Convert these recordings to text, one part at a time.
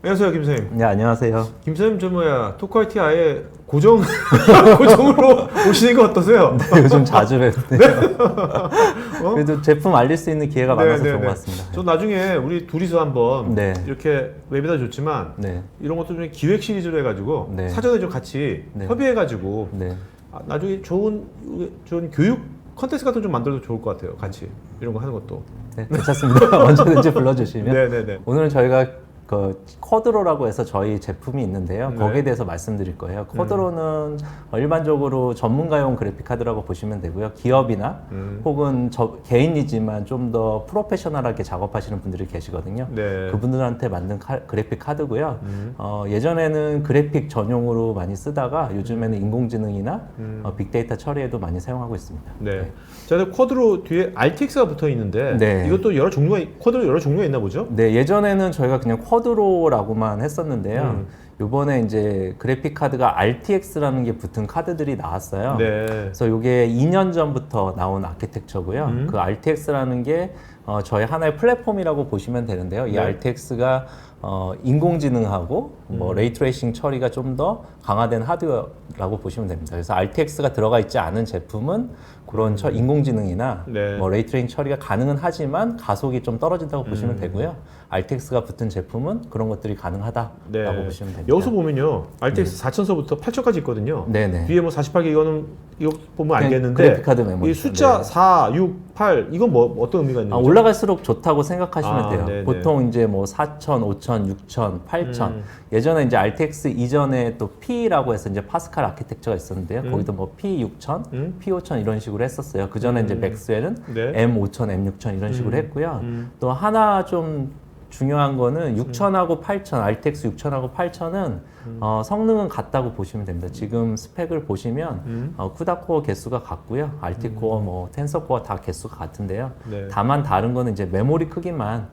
안녕하세요, 김 선생님. 네, 안녕하세요. 김 선생님, 토크IT 아예 고정으로 오시는 거 어떠세요? 네, 요즘 자주 뵙네요. 그래도 제품 알릴 수 있는 기회가 많아서 좋은 것 같습니다. 저 나중에 우리 둘이서 한번 네. 이렇게 웨비나 좋지만 네. 이런 것도 좀 기획 시리즈로 해가지고 네. 사전에 좀 같이 네. 협의해가지고 네. 나중에 좋은 교육 컨텐츠 같은 거 좀 만들어도 좋을 것 같아요. 같이 이런 거 하는 것도. 네, 괜찮습니다. 언제든지 불러주시면. 네네네. 오늘은 저희가 그 쿼드로라고 해서 저희 제품이 있는데요. 네. 거기에 대해서 말씀드릴 거예요. 쿼드로는 일반적으로 전문가용 그래픽 카드라고 보시면 되고요. 기업이나 혹은 개인이지만 좀 더 프로페셔널하게 작업하시는 분들이 계시거든요. 네. 그분들한테 만든 그래픽 카드고요. 예전에는 그래픽 전용으로 많이 쓰다가 요즘에는 인공지능이나 빅데이터 처리에도 많이 사용하고 있습니다. 네. 자, 쿼드로 뒤에 RTX가 붙어 있는데 네. 이것도 쿼드로 여러 종류가 있나 보죠? 네, 예전에는 저희가 그냥 쿼드로라고만 했었는데요. 요번에 이제 그래픽 카드가 RTX라는 게 붙은 카드들이 나왔어요. 네. 그래서 이게 2년 전부터 나온 아키텍처고요. 그 RTX라는 게 저희 하나의 플랫폼이라고 보시면 되는데요. 이 네. RTX가 인공지능하고 레이트레이싱 처리가 좀 더 강화된 하드웨어라고 보시면 됩니다. 그래서 RTX가 들어가 있지 않은 제품은 그런 인공지능이나 네. 레이트레이싱 처리가 가능은 하지만 가속이 좀 떨어진다고 보시면 되고요. RTX가 붙은 제품은 그런 것들이 가능하다라고 네. 보시면 됩니다. 여기서 보면요, RTX 4000서부터 8000까지 있거든요. 네네. 뒤에 뭐 48개 이거 보면 알겠는데 그래픽 카드 메모리. 이 숫자 네. 4, 6, 8 이건 뭐 어떤 의미가 있는 거죠? 올라갈수록 좋다고 생각하시면 돼요. 네네. 보통 이제 뭐 4000, 5000, 6000, 8000. 예전에 이제 RTX 이전에 또 P라고 해서 이제 파스칼 아키텍처가 있었는데요. 거기도 뭐 P6000, P5000 이런 식으로 했었어요. 그 전에 이제 맥스웰은 네. M5000, M6000 이런 식으로 했고요. 또 하나 좀 중요한 거는 6000하고 8000, RTX 6000하고 8000은 성능은 같다고 보시면 됩니다. 지금 스펙을 보시면 쿠다 코어 개수가 같고요. RT 코어, 뭐 텐서 코어 다 개수가 같은데요. 네. 다만 다른 거는 이제 메모리 크기만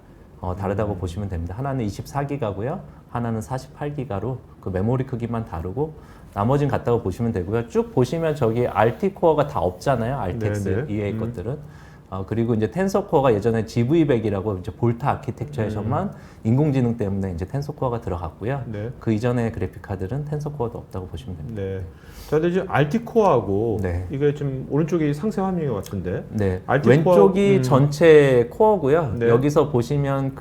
다르다고 보시면 됩니다. 하나는 24기가고요. 하나는 48기가로 그 메모리 크기만 다르고 나머지는 같다고 보시면 되고요. 쭉 보시면 저기 RT 코어가 다 없잖아요. RTX 네네. 이외의 것들은. 그리고 이제 텐서 코어가 예전에 GV100이라고 이제 볼타 아키텍처에서만 인공지능 때문에 이제 텐서 코어가 들어갔고요. 네. 그 이전의 그래픽 카드는 텐서 코어도 없다고 보시면 됩니다. 네. 자, 근데 이제 RT 코어하고 네. 이게 좀 오른쪽이 상세 화면인 것 같은데. 네. RT 왼쪽이 코어, 전체 코어고요. 네. 여기서 보시면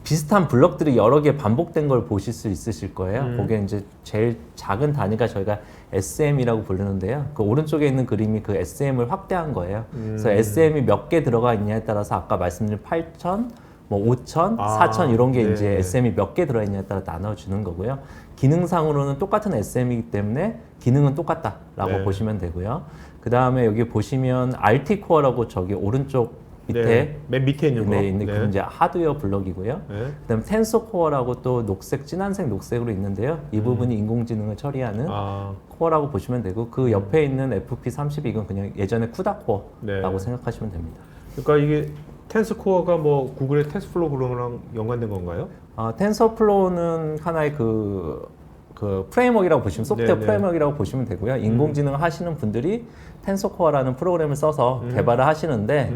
비슷한 블럭들이 여러 개 반복된 걸 보실 수 있으실 거예요. 그게 이제 제일 작은 단위가 저희가 SM이라고 부르는데요. 그 오른쪽에 있는 그림이 그 SM을 확대한 거예요. 그래서 SM이 몇 개 들어가 있냐에 따라서 아까 말씀드린 8,000, 뭐 5,000, 4,000 이런 게 네. 이제 SM이 몇 개 들어있냐에 따라 나눠주는 거고요. 기능상으로는 똑같은 SM이기 때문에 기능은 똑같다라고 네. 보시면 되고요. 그 다음에 여기 보시면 RT 코어라고 저기 오른쪽 밑에 네. 맨 밑에 있는 거. 있는 그 이제 하드웨어 블럭이고요. 네. 그다음 텐서 코어라고 또 녹색, 진한색 녹색으로 있는데요. 이 부분이 인공지능을 처리하는 코어라고 보시면 되고 그 옆에 있는 FP32 이건 그냥 예전에 쿠다 코어라고 네. 생각하시면 됩니다. 그러니까 이게 텐스코어가 뭐 구글의 텐스플로우 그거랑 연관된 건가요? 텐서플로우는 하나의 그 프레임워크라고 보시면 소프트웨어 네네. 프레임워크라고 보시면 되고요. 인공지능을 하시는 분들이 텐서코어라는 프로그램을 써서 개발을 하시는데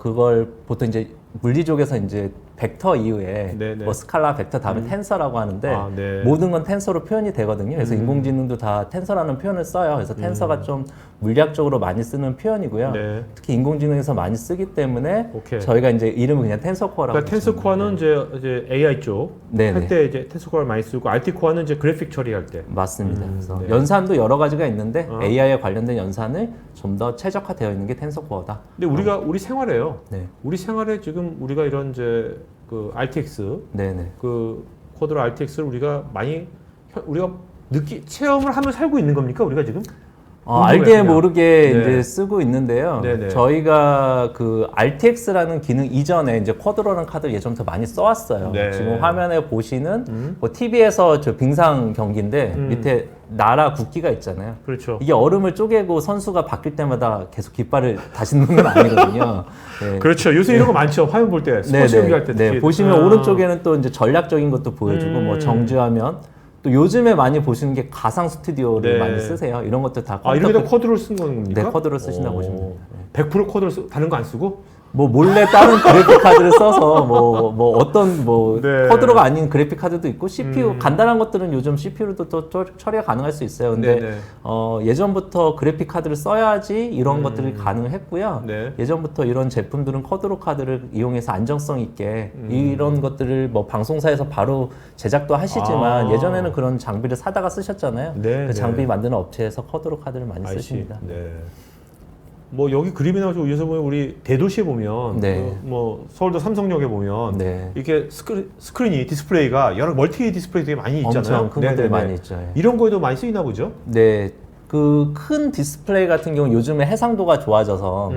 그걸 보통 이제 물리적에서 이제 벡터 이후에 네네. 뭐 스칼라, 벡터 다음에 텐서라고 하는데 네. 모든 건 텐서로 표현이 되거든요. 그래서 인공지능도 다 텐서라는 표현을 써요. 그래서 텐서가 좀 물리학적으로 많이 쓰는 표현이고요. 네. 특히 인공지능에서 많이 쓰기 때문에 오케이. 저희가 이제 이름을 그냥 텐서코어라고. 그러니까 텐스코어는 이제 AI 쪽 네네. 할 때 이제 텐스코어를 많이 쓰고 RT 코어는 이제 그래픽 처리할 때. 맞습니다. 그래서 네. 연산도 여러 가지가 있는데 AI에 관련된 연산을 좀 더 최적화되어 있는 게 텐서코어다. 근데 우리 생활에요. 네, 우리 생활에 지금 우리가 이런 이제 그 RTX 네네. 그 쿼드로 RTX를 우리가 체험을 하면서 살고 있는 겁니까? 우리가 지금? 알게 그냥. 모르게 네. 이제 쓰고 있는데요. 네네. 저희가 그 RTX라는 기능 이전에 이제 쿼드로라는 카드를 예전부터 많이 써왔어요. 네. 지금 화면에 보시는 뭐 TV에서 저 빙상 경기인데 밑에 나라 국기가 있잖아요. 그렇죠. 이게 얼음을 쪼개고 선수가 바뀔 때마다 계속 깃발을 다시 넣는 건 아니거든요. 네. 그렇죠. 요새 이런 거 많죠. 화면 볼 때 스포츠 경기 할 때. 네, 보시면 오른쪽에는 또 이제 전략적인 것도 보여주고 뭐 정지화면 또 요즘에 많이 보시는 게 가상 스튜디오를 네. 많이 쓰세요. 이런 것도 다 이렇게 다 쿼드로를 쓴 겁니까? 네, 쿼드로 쓰신다고 보시면 됩니다. 100% 쿼드로 다른 거 안 쓰고? 뭐 몰래 다른 그래픽 카드를 써서 뭐 어떤 뭐 네. 쿼드로가 아닌 그래픽 카드도 있고 CPU 간단한 것들은 요즘 CPU로도 또 처리가 가능할 수 있어요. 근데 네네. 예전부터 그래픽 카드를 써야지 이런 것들이 가능했고요. 네. 예전부터 이런 제품들은 쿼드로 카드를 이용해서 안정성 있게 이런 것들을 뭐 방송사에서 바로 제작도 하시지만 아. 예전에는 그런 장비를 사다가 쓰셨잖아요. 네, 그 네. 장비 만드는 업체에서 쿼드로 카드를 많이 I see. 쓰십니다. 네. 뭐 여기 그림이 나오죠. 위에서 보면 우리 대도시에 보면 네. 뭐 서울도 삼성역에 보면 네. 이렇게 스크린이 디스플레이가 여러 멀티 디스플레이 되게 많이 있잖아요. 엄청 큰 것들이 네네네. 많이 있죠. 예. 이런 거에도 많이 쓰이나 보죠. 네, 그 큰 디스플레이 같은 경우 요즘에 해상도가 좋아져서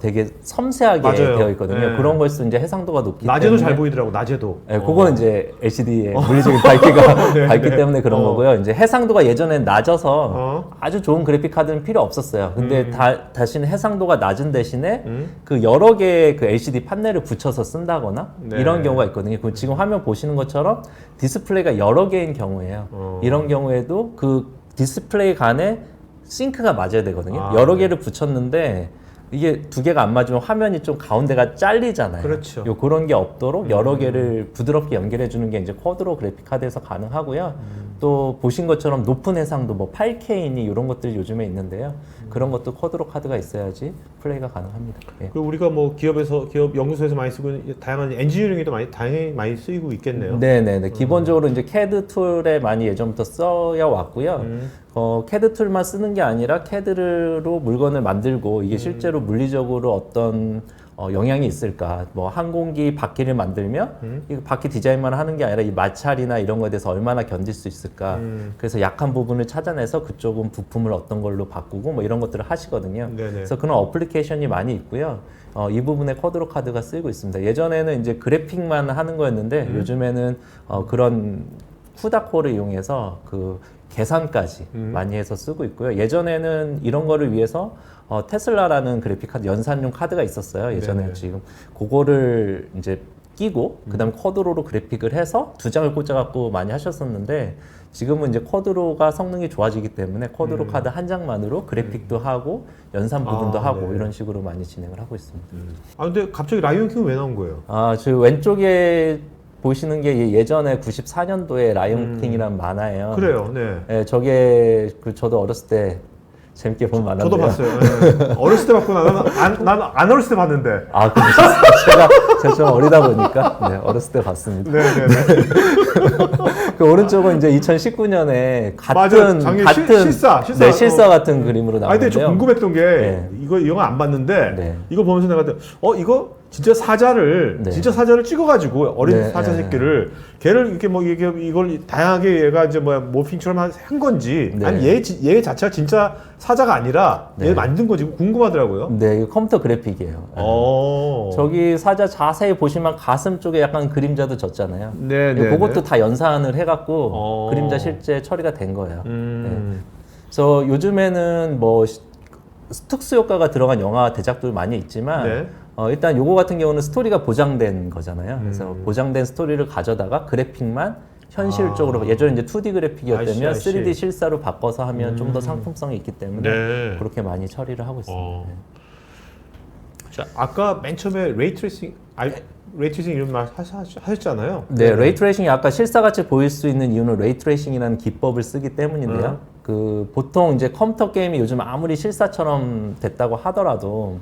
되게 섬세하게 맞아요. 되어 있거든요. 네. 그런 걸수 이제 해상도가 높기 낮에도 때문에 잘 보이더라고. 낮에도. 네, 그거는 이제 LCD의 물리적인 밝기가 네, 밝기 네. 때문에 그런 거고요. 이제 해상도가 예전엔 낮아서 어. 아주 좋은 그래픽 카드는 필요 없었어요. 근데 다시는 해상도가 낮은 대신에 음. 그 여러 개의 그 LCD 판넬을 붙여서 쓴다거나 네. 이런 경우가 있거든요. 그 지금 화면 보시는 것처럼 디스플레이가 여러 개인 경우에요. 이런 경우에도 그 디스플레이 간에 싱크가 맞아야 되거든요. 아, 여러 네. 개를 붙였는데 이게 두 개가 안 맞으면 화면이 좀 가운데가 잘리잖아요. 그렇죠. 그런 게 없도록 여러 개를 부드럽게 연결해 주는 게 이제 쿼드로 그래픽 카드에서 가능하고요. 또 보신 것처럼 높은 해상도 뭐 8K니 이런 것들이 요즘에 있는데요. 그런 것도 쿼드로 카드가 있어야지 플레이가 가능합니다. 예. 그리고 우리가 뭐 기업 연구소에서 많이 쓰고 있는 다양한 엔지니어링에도 다양히 많이 쓰이고 있겠네요. 네네네. 기본적으로 이제 CAD 툴에 많이 예전부터 써야 왔고요. CAD 툴만 쓰는 게 아니라 CAD로 물건을 만들고 이게 실제로 물리적으로 어떤 영향이 있을까? 뭐 항공기 바퀴를 만들면 이 바퀴 디자인만 하는 게 아니라 이 마찰이나 이런 거에 대해서 얼마나 견딜 수 있을까? 그래서 약한 부분을 찾아내서 그쪽은 부품을 어떤 걸로 바꾸고 뭐 이런 것들을 하시거든요. 네네. 그래서 그런 어플리케이션이 많이 있고요. 이 부분에 쿼드로 카드가 쓰이고 있습니다. 예전에는 이제 그래픽만 하는 거였는데 요즘에는 그런 쿠다 코어를 이용해서 그 계산까지 많이 해서 쓰고 있고요. 예전에는 이런 거를 위해서 테슬라라는 그래픽 카드 연산용 카드가 있었어요. 예전에 네네. 지금 그거를 이제 끼고 그다음에 쿼드로로 그래픽을 해서 두 장을 꽂아갖고 많이 하셨었는데 지금은 이제 쿼드로가 성능이 좋아지기 때문에 쿼드로 카드 한 장만으로 그래픽도 하고 연산 부분도 아, 하고 네. 이런 식으로 많이 진행을 하고 있습니다. 아 근데 갑자기 라이온 킹은 왜 나온 거예요? 저 왼쪽에 보시는 게 예전에 94년도에 라이온 킹이라는 만화예요. 그래요. 네. 네, 저게 저도 어렸을 때 재밌게 본 만화인데요. 저도 봤어요. 네. 어렸을 때 봤구나. 나는 안 어렸을 때 봤는데. 아, 그러셨어요? 제가 좀 어리다 보니까 네, 어렸을 때 봤습니다. 네네네. 그 오른쪽은 이제 2019년에 맞아. 같은 작년 같은 실사. 네, 실사 같은 그림으로 아니 근데 저 나오는데요. 궁금했던 게 네. 이거 영화 안 봤는데 네. 이거 보면서 내가 이거 진짜 사자를 네. 찍어가지고 어린 네, 사자 네. 새끼를 걔를 이렇게 뭐 이걸 다양하게 얘가 이제 뭐야 모핑처럼 한 건지 네. 아니 얘 자체가 진짜 사자가 아니라 얘 네. 만든 거지 궁금하더라고요. 네, 이거 컴퓨터 그래픽이에요. 저기 사자 자세히 보시면 가슴 쪽에 약간 그림자도 졌잖아요. 네네. 그것도 다 연산을 해갖고 그림자 네. 실제 처리가 된 거예요. 그래서 요즘에는 뭐 특수 효과가 들어간 영화 대작들 많이 있지만 네. 일단 요거 같은 경우는 스토리가 보장된 거잖아요. 그래서 보장된 스토리를 가져다가 그래픽만 현실적으로 예전에 이제 2D 그래픽이었다면 I see. 3D 실사로 바꿔서 하면 좀 더 상품성이 있기 때문에 네. 그렇게 많이 처리를 하고 있습니다. 네. 자 아까 맨 처음에 레이트레이싱 이런 말 하셨잖아요. 네, 레이트레이싱이 아까 실사같이 보일 수 있는 이유는 레이트레이싱이라는 기법을 쓰기 때문인데요. 그 보통 이제 컴퓨터 게임이 요즘 아무리 실사처럼 됐다고 하더라도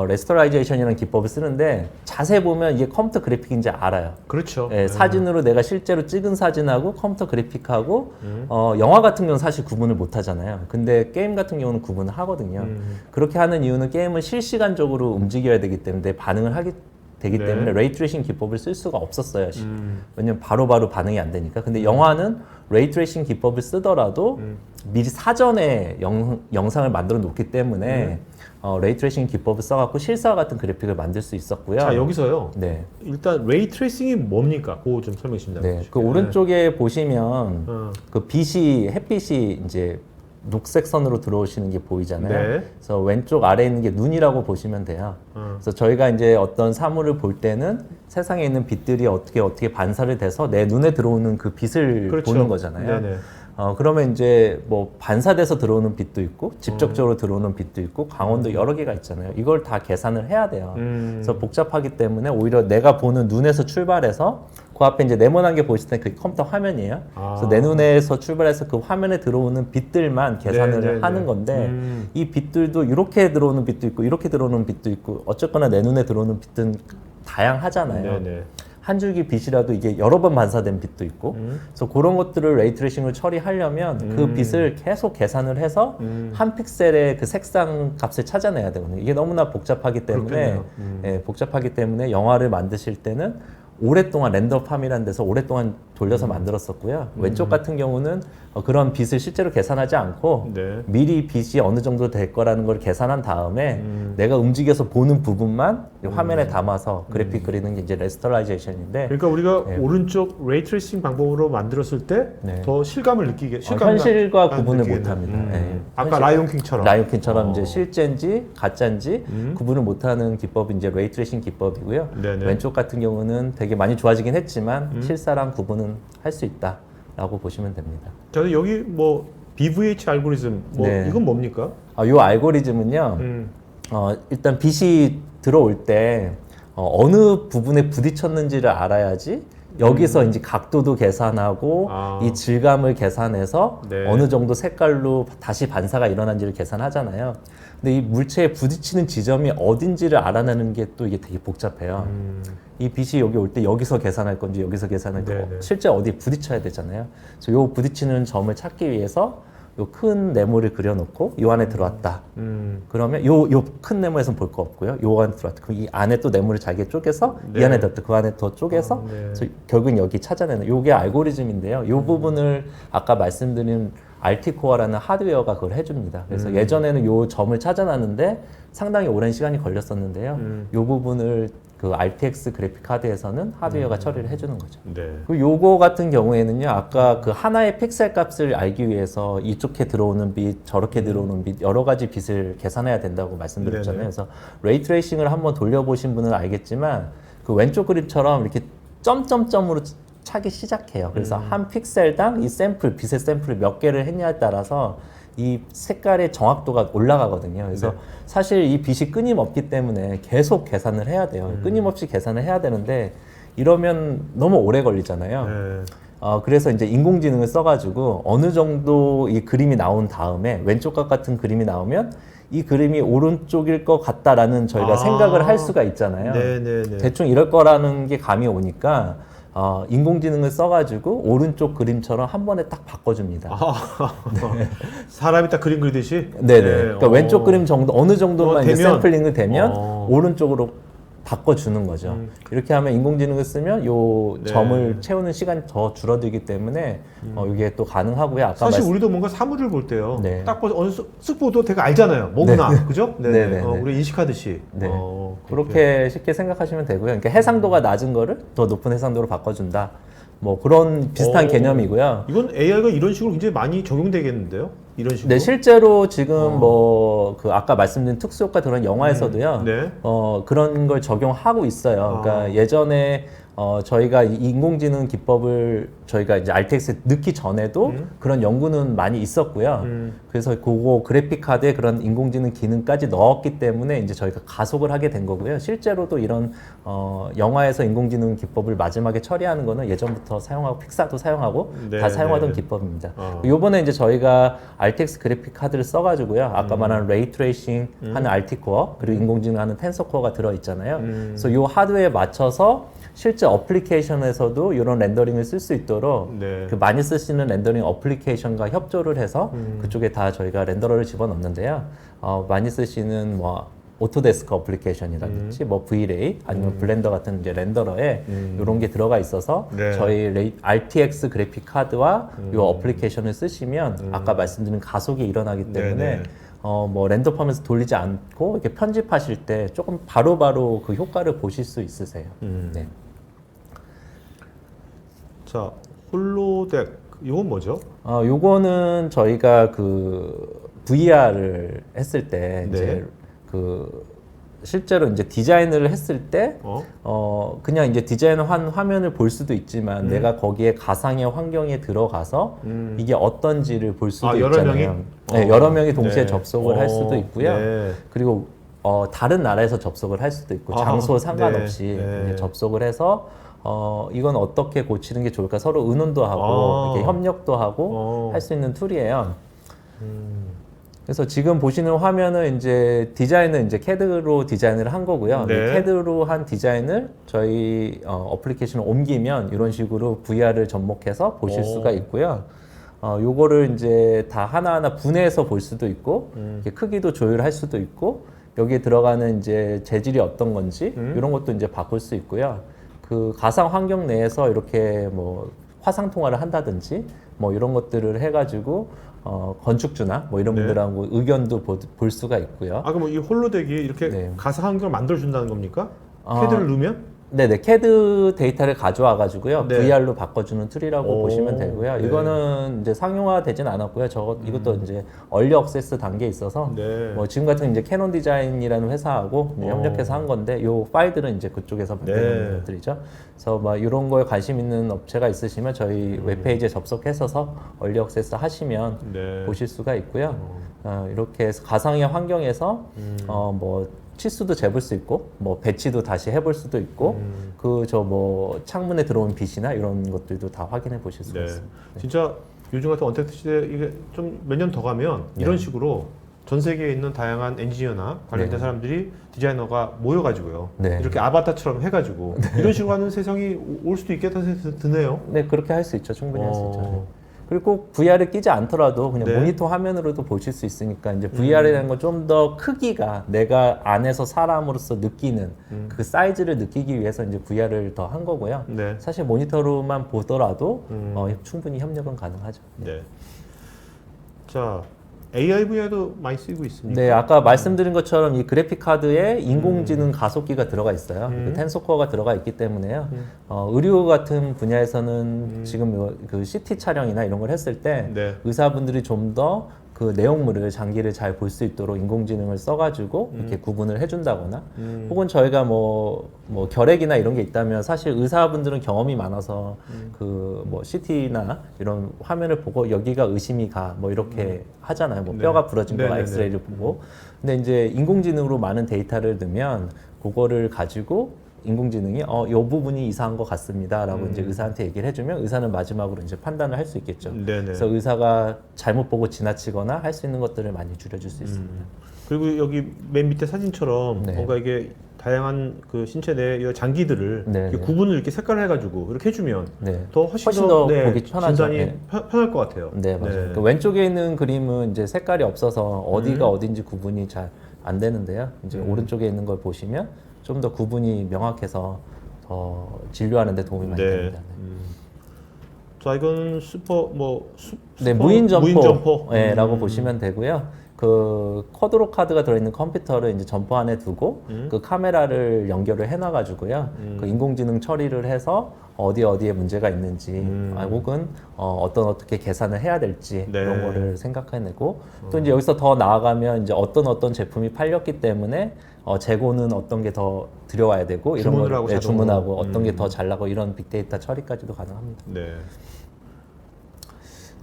레스터라이제이션이라는 기법을 쓰는데 자세히 보면 이게 컴퓨터 그래픽인지 알아요. 그렇죠. 예, 사진으로 내가 실제로 찍은 사진하고 컴퓨터 그래픽하고 영화 같은 경우는 사실 구분을 못 하잖아요. 근데 게임 같은 경우는 구분을 하거든요. 그렇게 하는 이유는 게임을 실시간적으로 움직여야 되기 때문에 반응을 되기 네. 때문에 레이트레이싱 기법을 쓸 수가 없었어요. 왜냐면 바로바로 반응이 안 되니까. 근데 영화는 레이트레이싱 기법을 쓰더라도 미리 사전에 영상을 만들어 놓기 때문에 레이트레이싱 기법을 써갖고 실사와 같은 그래픽을 만들 수 있었고요. 자 여기서요. 네. 일단 레이트레이싱이 뭡니까? 그거 좀 설명해 주신다면. 네, 그 오른쪽에 보시면 그 햇빛이 이제 녹색 선으로 들어오시는 게 보이잖아요. 네. 그래서 왼쪽 아래에 있는 게 눈이라고 보시면 돼요. 그래서 저희가 이제 어떤 사물을 볼 때는 세상에 있는 빛들이 어떻게 반사를 돼서 내 눈에 들어오는 그 빛을 그렇죠. 보는 거잖아요. 네네. 그러면 이제 뭐 반사돼서 들어오는 빛도 있고 직접적으로 들어오는 빛도 있고 강원도 여러 개가 있잖아요. 이걸 다 계산을 해야 돼요. 그래서 복잡하기 때문에 오히려 내가 보는 눈에서 출발해서 그 앞에 이제 네모난 게 보실 때 그게 컴퓨터 화면이에요. 그래서 내 눈에서 출발해서 그 화면에 들어오는 빛들만 계산을 하는 건데 이 빛들도 이렇게 들어오는 빛도 있고 이렇게 들어오는 빛도 있고 어쨌거나 내 눈에 들어오는 빛은 다양하잖아요. 네네. 한 줄기 빛이라도 이게 여러 번 반사된 빛도 있고 그래서 그런 것들을 레이트레이싱을 처리하려면 그 빛을 계속 계산을 해서 한 픽셀의 그 색상 값을 찾아내야 되거든요. 이게 너무나 복잡하기 때문에 복잡하기 때문에 영화를 만드실 때는 오랫동안 랜덤팜이라는 데서 오랫동안 돌려서 만들었었고요. 왼쪽 같은 경우는 그런 빛을 실제로 계산하지 않고 네. 미리 빛이 어느 정도 될 거라는 걸 계산한 다음에 내가 움직여서 보는 부분만 화면에 담아서 그래픽 그리는 게 이제 레스터라이제이션인데 그러니까 우리가 네. 오른쪽 레이트레이싱 방법으로 만들었을 때 네. 더 실감을 느끼게 현실과 구분을 못합니다. 아까 라이온킹처럼 라이온킹처럼 이제 실제인지 가짜인지 구분을 못하는 기법이 이제 레이트레이싱 기법이고요. 네네. 왼쪽 같은 경우는 되게 많이 좋아지긴 했지만 실사랑 구분은 할 수 있다라고 보시면 됩니다. 저는 여기 뭐 BVH 알고리즘 뭐 네. 이건 뭡니까? 이 알고리즘은요. 일단 빛이 들어올 때 어느 부분에 부딪혔는지를 알아야지 여기서 이제 각도도 계산하고 이 질감을 계산해서 네. 어느 정도 색깔로 다시 반사가 일어난지를 계산하잖아요. 근데 이 물체에 부딪히는 지점이 어딘지를 알아내는 게 또 이게 되게 복잡해요. 이 빛이 여기 올 때 여기서 계산할 건지 여기서 계산할 건지 네네. 실제 어디에 부딪혀야 되잖아요. 그래서 요 부딪히는 점을 찾기 위해서 요 큰 네모를 그려놓고 요 안에 들어왔다. 그러면 요 큰 네모에서는 볼 거 없고요. 요 안에 들어왔다. 그럼 이 안에 또 네모를 잘게 쪼개서 네. 이 안에 들어왔다. 그 안에 더 쪼개서 네. 그래서 결국은 여기 찾아내는 요게 알고리즘인데요. 요 부분을 아까 말씀드린 알티코어라는 하드웨어가 그걸 해줍니다. 그래서 예전에는 요 점을 찾아놨는데 상당히 오랜 시간이 걸렸었는데요. 요 부분을 그 RTX 그래픽 카드에서는 하드웨어가 처리를 해주는 거죠. 네. 그 요거 같은 경우에는요, 아까 그 하나의 픽셀 값을 알기 위해서 이쪽에 들어오는 빛, 저렇게 들어오는 빛, 여러 가지 빛을 계산해야 된다고 말씀드렸잖아요. 네네. 그래서 레이트레이싱을 한번 돌려보신 분은 알겠지만 그 왼쪽 그림처럼 이렇게 점점점으로 차기 시작해요. 그래서 한 픽셀당 이 샘플, 빛의 샘플을 몇 개를 했냐에 따라서 이 색깔의 정확도가 올라가거든요. 그래서 네. 사실 이 빛이 끊임없기 때문에 계속 계산을 해야 돼요. 끊임없이 계산을 해야 되는데 이러면 너무 오래 걸리잖아요. 네. 그래서 이제 인공지능을 써가지고 어느 정도 이 그림이 나온 다음에 왼쪽 각 같은 그림이 나오면 이 그림이 오른쪽일 것 같다라는 저희가 생각을 할 수가 있잖아요. 네네네. 대충 이럴 거라는 게 감이 오니까 인공지능을 써가지고 오른쪽 그림처럼 한 번에 딱 바꿔줍니다. 사람이 딱 그림 그리듯이. 네네. 네. 그러니까 왼쪽 그림 정도 어느 정도만 이제 되면? 샘플링을 되면 오른쪽으로 바꿔주는 거죠. 이렇게 하면 인공지능을 쓰면 요 네. 점을 채우는 시간이 더 줄어들기 때문에 이게 또 가능하고요. 아까 사실 우리도 뭔가 사물을 볼 때요. 네. 딱 봐서 어느 쓱 보도 되게 알잖아요. 뭐구나. 그죠? 네네. 우리 인식하듯이. 네. 그렇게 쉽게 생각하시면 되고요. 그러니까 해상도가 낮은 거를 더 높은 해상도로 바꿔준다. 뭐 그런 비슷한 개념이고요. 이건 AI가 이런 식으로 굉장히 많이 적용되겠는데요? 이런 식으로? 네, 실제로 지금 뭐 그 아까 말씀드린 특수효과 그런 영화에서도요. 네. 그런 걸 적용하고 있어요. 그러니까 예전에 저희가 이 인공지능 기법을 저희가 이제 RTX에 넣기 전에도 그런 연구는 많이 있었고요. 그래서 그거 그래픽 카드에 그런 인공지능 기능까지 넣었기 때문에 이제 저희가 가속을 하게 된 거고요. 실제로도 이런 영화에서 인공지능 기법을 마지막에 처리하는 거는 예전부터 사용하고 픽사도 사용하고 네, 다 사용하던 네. 기법입니다. 요번에 이제 저희가 RTX 그래픽 카드를 써가지고요. 아까 말한 레이트레이싱 하는 RT코어 그리고 인공지능 하는 텐서코어가 들어있잖아요. 그래서 요 하드웨어에 맞춰서 실제 어플리케이션에서도 이런 렌더링을 쓸 수 있도록 네. 그 많이 쓰시는 렌더링 어플리케이션과 협조를 해서 그쪽에 다 저희가 렌더러를 집어넣는데요. 많이 쓰시는 뭐 오토데스크 어플리케이션이라든지 뭐 V-Ray 아니면 블렌더 같은 이제 렌더러에 이런 게 들어가 있어서 네. 저희 RTX 그래픽 카드와 이 어플리케이션을 쓰시면 아까 말씀드린 가속이 일어나기 때문에 네네. 뭐 랜덤팜에서 돌리지 않고 이렇게 편집하실 때 조금 바로바로 그 효과를 보실 수 있으세요. 네. 자, 홀로덱. 이건 뭐죠? 요거는 저희가 그 VR을 했을 때 네. 이제 그 실제로 이제 디자인을 했을 때 그냥 이제 디자인한 화면을 볼 수도 있지만 내가 거기에 가상의 환경에 들어가서 이게 어떤지를 볼 수도 여러 있잖아요. 명이? 네, 여러 명이 동시에 네. 접속을 할 수도 있고요. 네. 그리고 다른 나라에서 접속을 할 수도 있고 장소 상관없이 네. 이제 접속을 해서 이건 어떻게 고치는 게 좋을까 서로 의논도 하고 이렇게 협력도 하고 할 수 있는 툴이에요. 그래서 지금 보시는 화면은 이제 디자인은 이제 CAD로 디자인을 한 거고요. 네. 이 CAD로 한 디자인을 저희 어플리케이션을 옮기면 이런 식으로 VR을 접목해서 보실 수가 있고요. 요거를 이제 다 하나하나 분해해서 볼 수도 있고 이렇게 크기도 조율할 수도 있고 여기에 들어가는 이제 재질이 어떤 건지 이런 것도 이제 바꿀 수 있고요. 그 가상 환경 내에서 이렇게 뭐 화상 통화를 한다든지 뭐 이런 것들을 해가지고 건축주나 뭐 이런 네. 분들하고 의견도 볼 수가 있고요. 그럼 이 홀로덱이 이렇게 네. 가상 환경을 만들어 준다는 겁니까? 아, 캐드를 넣으면? 네네, CAD 데이터를 가져와 가지고요. 네. VR로 바꿔주는 툴이라고 보시면 되고요. 네. 이거는 이제 상용화 되진 않았고요. 이것도 이제 얼리 억세스 단계에 있어서 네. 뭐 지금 같은 이제 캐논 디자인이라는 회사하고 이제 협력해서 한 건데 요 파일들은 이제 그쪽에서 만드는 네. 것들이죠. 그래서 막 이런 거에 관심 있는 업체가 있으시면 저희 웹페이지에 접속해서 얼리 억세스 하시면 네. 보실 수가 있고요. 이렇게 해서 가상의 환경에서 뭐 치수도 재볼 수 있고 뭐 배치도 다시 해볼 수도 있고 그 저 뭐 창문에 들어온 빛이나 이런 것들도 다 확인해 보실 수가 네. 있습니다. 진짜 요즘 같은 언택트 시대 이게 좀 몇 년 더 가면 이런 식으로 전 세계에 있는 다양한 엔지니어나 관련된 네. 사람들이 디자이너가 모여가지고요. 네. 이렇게 아바타처럼 해가지고 이런 식으로 하는 세상이 올 수도 있겠다는 생각이 드네요. 네, 그렇게 할 수 있죠. 충분히 할 수 있죠. 네. 그리고 꼭 VR을 끼지 않더라도 그냥 네. 모니터 화면으로도 보실 수 있으니까 이제 VR이라는 건 좀 더 크기가 내가 안에서 사람으로서 느끼는 그 사이즈를 느끼기 위해서 이제 VR을 더 한 거고요. 네. 사실 모니터로만 보더라도 충분히 협력은 가능하죠. 네. 자, AI 분야도 많이 쓰이고 있습니다. 네, 아까 말씀드린 것처럼 이 그래픽 카드에 인공지능 가속기가 들어가 있어요. 그 텐서코어가 들어가 있기 때문에요. 의료 같은 분야에서는 지금 그 CT 촬영이나 이런 걸 했을 때 네. 의사분들이 좀 더 그 내용물을 장기를 잘 볼 수 있도록 인공지능을 써가지고 이렇게 구분을 해준다거나 혹은 저희가 뭐 결핵이나 이런 게 있다면 사실 의사분들은 경험이 많아서 그 뭐 CT나 이런 화면을 보고 여기가 의심이 가 뭐 이렇게 하잖아요. 뭐 네. 뼈가 부러진 거 네네네. 엑스레이를 보고. 근데 이제 인공지능으로 많은 데이터를 넣으면 그거를 가지고 인공지능이 이 부분이 이상한 것 같습니다라고 이제 의사한테 얘기를 해주면 의사는 마지막으로 이제 판단을 할 수 있겠죠. 네네. 그래서 의사가 잘못 보고 지나치거나 할 수 있는 것들을 많이 줄여줄 수 있습니다. 그리고 여기 맨 밑에 사진처럼 네. 뭔가 이게 다양한 그 신체 내 장기들을 네, 이렇게 네. 구분을 이렇게 색깔을 해가지고 이렇게 해주면 네. 더 훨씬 훨씬 더 네, 보기 편하죠. 진단이 네. 편할 것 같아요. 네, 맞아요. 그 왼쪽에 있는 그림은 이제 색깔이 없어서 어디가 어딘지 구분이 잘 안 되는데요. 이제 오른쪽에 있는 걸 보시면 좀 더 구분이 명확해서 더 진료하는 데 도움이 많이 네. 됩니다. 자, 이건 네, 무인 점포, 점포. 라고 보시면 되고요. 그 쿼드로 카드가 들어있는 컴퓨터를 이제 점포 안에 두고 그 카메라를 연결을 해놔가지고요. 그 인공지능 처리를 해서 어디에 문제가 있는지 혹은 어떻게 계산을 해야 될지 네. 이런 거를 생각해내고 또 이제 여기서 더 나아가면 이제 어떤 제품이 팔렸기 때문에 재고는 어떤 게 더 들여와야 되고 이런 주문을 걸 하고 자동으로. 주문하고 어떤 게 더 잘 나고 이런 빅데이터 처리까지도 가능합니다. 네.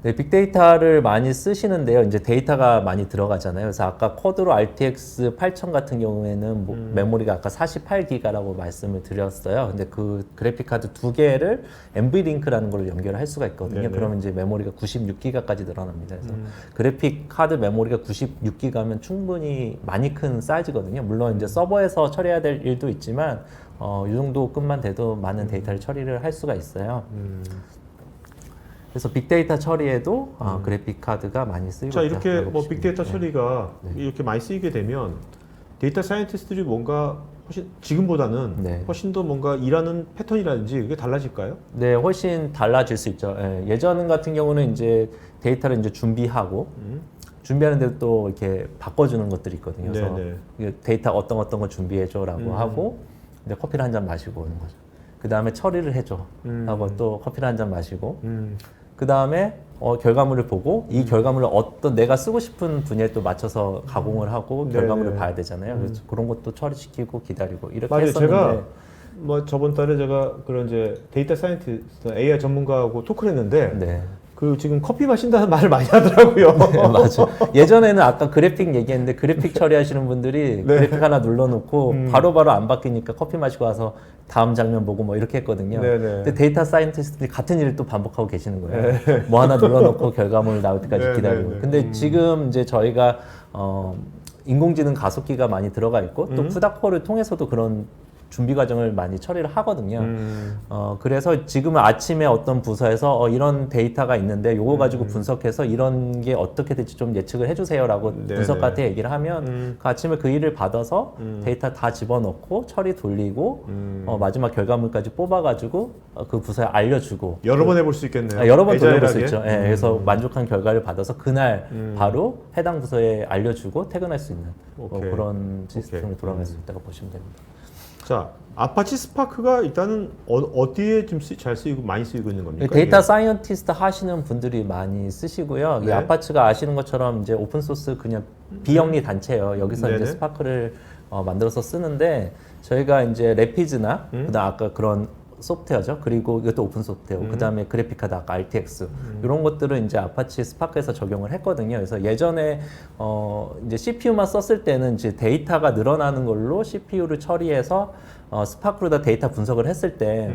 네, 빅데이터를 많이 쓰시는데요. 이제 데이터가 많이 들어가잖아요. 그래서 아까 쿼드로 RTX 8000 같은 경우에는 메모리가 아까 48기가라고 말씀을 드렸어요. 근데 그 그래픽 카드 두 개를 NVLink라는 걸로 연결할 수가 있거든요. 네네. 그러면 이제 메모리가 96기가까지 늘어납니다. 그래서 그래픽 카드 메모리가 96기가면 충분히 많이 큰 사이즈거든요. 물론 이제 서버에서 처리해야 될 일도 있지만 이 정도급만 돼도 많은 데이터를 처리를 할 수가 있어요. 그래서 빅데이터 처리에도 그래픽 카드가 많이 쓰이고 자, 있다. 이렇게 뭐 빅데이터 처리가 네. 이렇게 많이 쓰이게 되면 데이터 사이언티스트들이 뭔가 훨씬 지금보다는 네. 훨씬 더 뭔가 일하는 패턴이라든지 그게 달라질까요? 네, 훨씬 달라질 수 있죠. 예전 같은 경우는 이제 데이터를 이제 준비하고 준비하는데 또 이렇게 바꿔주는 것들이 있거든요. 그래서 네네. 이게 데이터 어떤 거 준비해줘라고 하고 이제 커피를 한 잔 마시고 오는 거죠. 그 다음에 처리를 해줘 하고 또 커피를 한 잔 마시고 그 다음에 결과물을 보고 이 결과물을 어떤 내가 쓰고 싶은 분야에 또 맞춰서 가공을 하고 결과물을 네네. 봐야 되잖아요. 그래서 그런 것도 처리시키고 기다리고 이렇게 맞아요. 했었는데 제가 뭐 저번 달에 제가 그런 이제 데이터 사이언티스트 AI 전문가하고 토크를 했는데 네. 그 지금 커피 마신다는 말을 많이 하더라고요. 네, 맞아. 예전에는 아까 그래픽 얘기했는데 그래픽 처리하시는 분들이 네. 그래픽 하나 눌러놓고 바로바로 안 바뀌니까 커피 마시고 와서 다음 장면 보고 뭐 이렇게 했거든요. 네네. 근데 데이터 사이언티스트들이 같은 일을 또 반복하고 계시는 거예요. 뭐 하나 눌러놓고 결과물 나올 때까지 네, 기다리고. 네, 네. 근데 지금 이제 저희가 인공지능 가속기가 많이 들어가 있고 또 쿠다코를 통해서도 그런 준비 과정을 많이 처리를 하거든요. 그래서 지금은 아침에 어떤 부서에서 이런 데이터가 있는데 요거 가지고 분석해서 이런 게 어떻게 될지 좀 예측을 해주세요라고 네네. 분석가한테 얘기를 하면 그 아침에 그 일을 받아서 데이터 다 집어넣고 처리 돌리고 마지막 결과물까지 뽑아가지고 그 부서에 알려주고 여러 번 해볼 수 있겠네요. 여러 번 돌려볼 수 애자일하게. 있죠. 예, 그래서 만족한 결과를 받아서 그날 바로 해당 부서에 알려주고 퇴근할 수 있는 오케이. 그런 시스템을 오케이. 돌아갈 수 있다고 보시면 됩니다. 자, 아파치 스파크가 일단은 어디에 좀 잘 쓰이고 많이 쓰이고 있는 겁니까? 데이터 이게? 사이언티스트 하시는 분들이 많이 쓰시고요. 이 네. 아파치가 아시는 것처럼 이제 오픈 소스 그냥 비영리 단체예요. 여기서 네네. 이제 스파크를 만들어서 쓰는데 저희가 이제 레피즈나 그다음 아까 그런 소프트웨어죠. 그리고 이것도 오픈 소프트웨어. 그다음에 그래픽카드 아까 RTX 이런 것들은 이제 아파치 스파크에서 적용을 했거든요. 그래서 예전에 이제 CPU만 썼을 때는 이제 데이터가 늘어나는 걸로 CPU를 처리해서 스파크로다 데이터 분석을 했을 때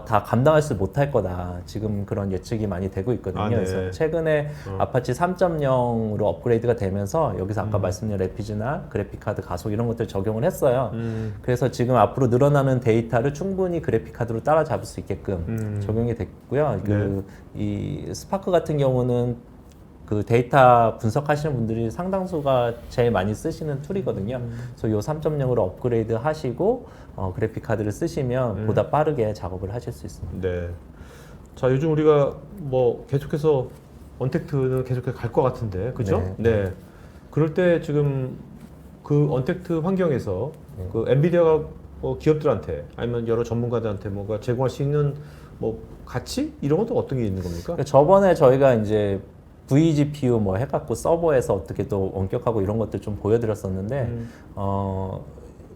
다 감당하지 못할 거다. 지금 그런 예측이 많이 되고 있거든요. 아, 네. 그래서 최근에 아파치 3.0으로 업그레이드가 되면서 여기서 아까 말씀드린 레피즈나 그래픽카드 가속 이런 것들 적용을 했어요. 그래서 지금 앞으로 늘어나는 데이터를 충분히 그래픽카드로 따라잡을 수 있게끔 적용이 됐고요. 이 스파크 같은 경우는 그 데이터 분석하시는 분들이 상당수가 제일 많이 쓰시는 툴이거든요. 그래서 요 3.0으로 업그레이드 하시고 그래픽 카드를 쓰시면 보다 빠르게 작업을 하실 수 있습니다. 네. 자, 요즘 우리가 뭐 계속해서 언택트는 계속해서 갈 것 같은데, 그죠? 네. 그럴 때 지금 그 언택트 환경에서 그 엔비디아가 뭐 기업들한테 아니면 여러 전문가들한테 뭔가 제공할 수 있는 뭐 가치 이런 것도 어떤 게 있는 겁니까? 그러니까 저번에 저희가 이제 vGPU 뭐 해갖고 서버에서 어떻게 또 원격하고 이런 것들 좀 보여드렸었는데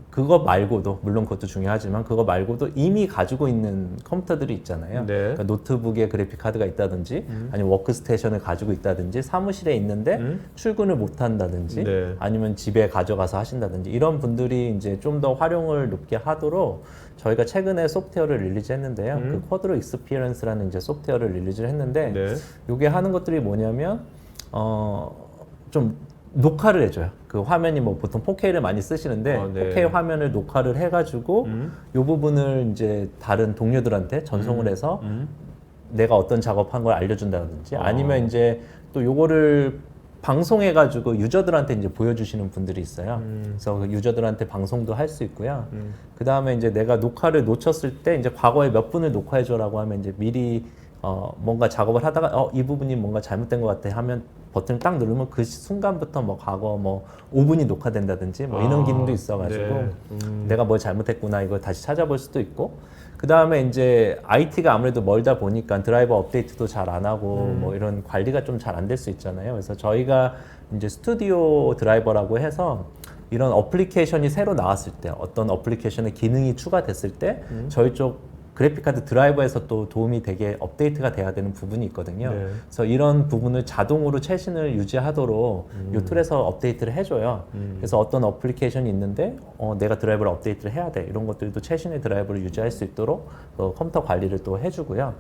그거 말고도 물론 그것도 중요하지만 그거 말고도 이미 가지고 있는 컴퓨터들이 있잖아요. 네. 그러니까 노트북에 그래픽 카드가 있다든지 아니면 워크스테이션을 가지고 있다든지 사무실에 있는데 출근을 못 한다든지 네. 아니면 집에 가져가서 하신다든지 이런 분들이 이제 좀 더 활용을 높게 하도록 저희가 최근에 소프트웨어를 릴리즈했는데요. 그 쿼드로 익스피리언스라는 이제 소프트웨어를 릴리즈를 했는데 네. 이게 하는 것들이 뭐냐면 좀 녹화를 해줘요. 그 화면이 뭐 보통 4K를 많이 쓰시는데 네. 4K 화면을 녹화를 해가지고 이 부분을 이제 다른 동료들한테 전송을 해서 내가 어떤 작업한 걸 알려준다든지 아니면 이제 또 요거를 방송해가지고 유저들한테 이제 보여주시는 분들이 있어요. 그래서 그 유저들한테 방송도 할 수 있고요. 그 다음에 이제 내가 녹화를 놓쳤을 때 이제 과거에 몇 분을 녹화해줘라고 하면 이제 미리 뭔가 작업을 하다가 이 부분이 뭔가 잘못된 것 같아 하면 버튼을 딱 누르면 그 순간부터 뭐 과거 뭐 5분이 녹화된다든지 뭐 이런 기능도 있어가지고 네. 내가 뭘 잘못했구나 이걸 다시 찾아볼 수도 있고 그 다음에 이제 IT가 아무래도 멀다 보니까 드라이버 업데이트도 잘 안 하고 뭐 이런 관리가 좀 잘 안 될 수 있잖아요. 그래서 저희가 이제 스튜디오 드라이버라고 해서 이런 어플리케이션이 새로 나왔을 때 어떤 어플리케이션의 기능이 추가됐을 때 저희 쪽 그래픽카드 드라이버에서 또 도움이 되게 업데이트가 돼야 되는 부분이 있거든요. 네. 그래서 이런 부분을 자동으로 최신을 유지하도록 이 툴에서 업데이트를 해줘요. 그래서 어떤 어플리케이션이 있는데 내가 드라이버를 업데이트를 해야 돼. 이런 것들도 최신의 드라이버를 유지할 수 있도록 컴퓨터 관리를 또 해주고요.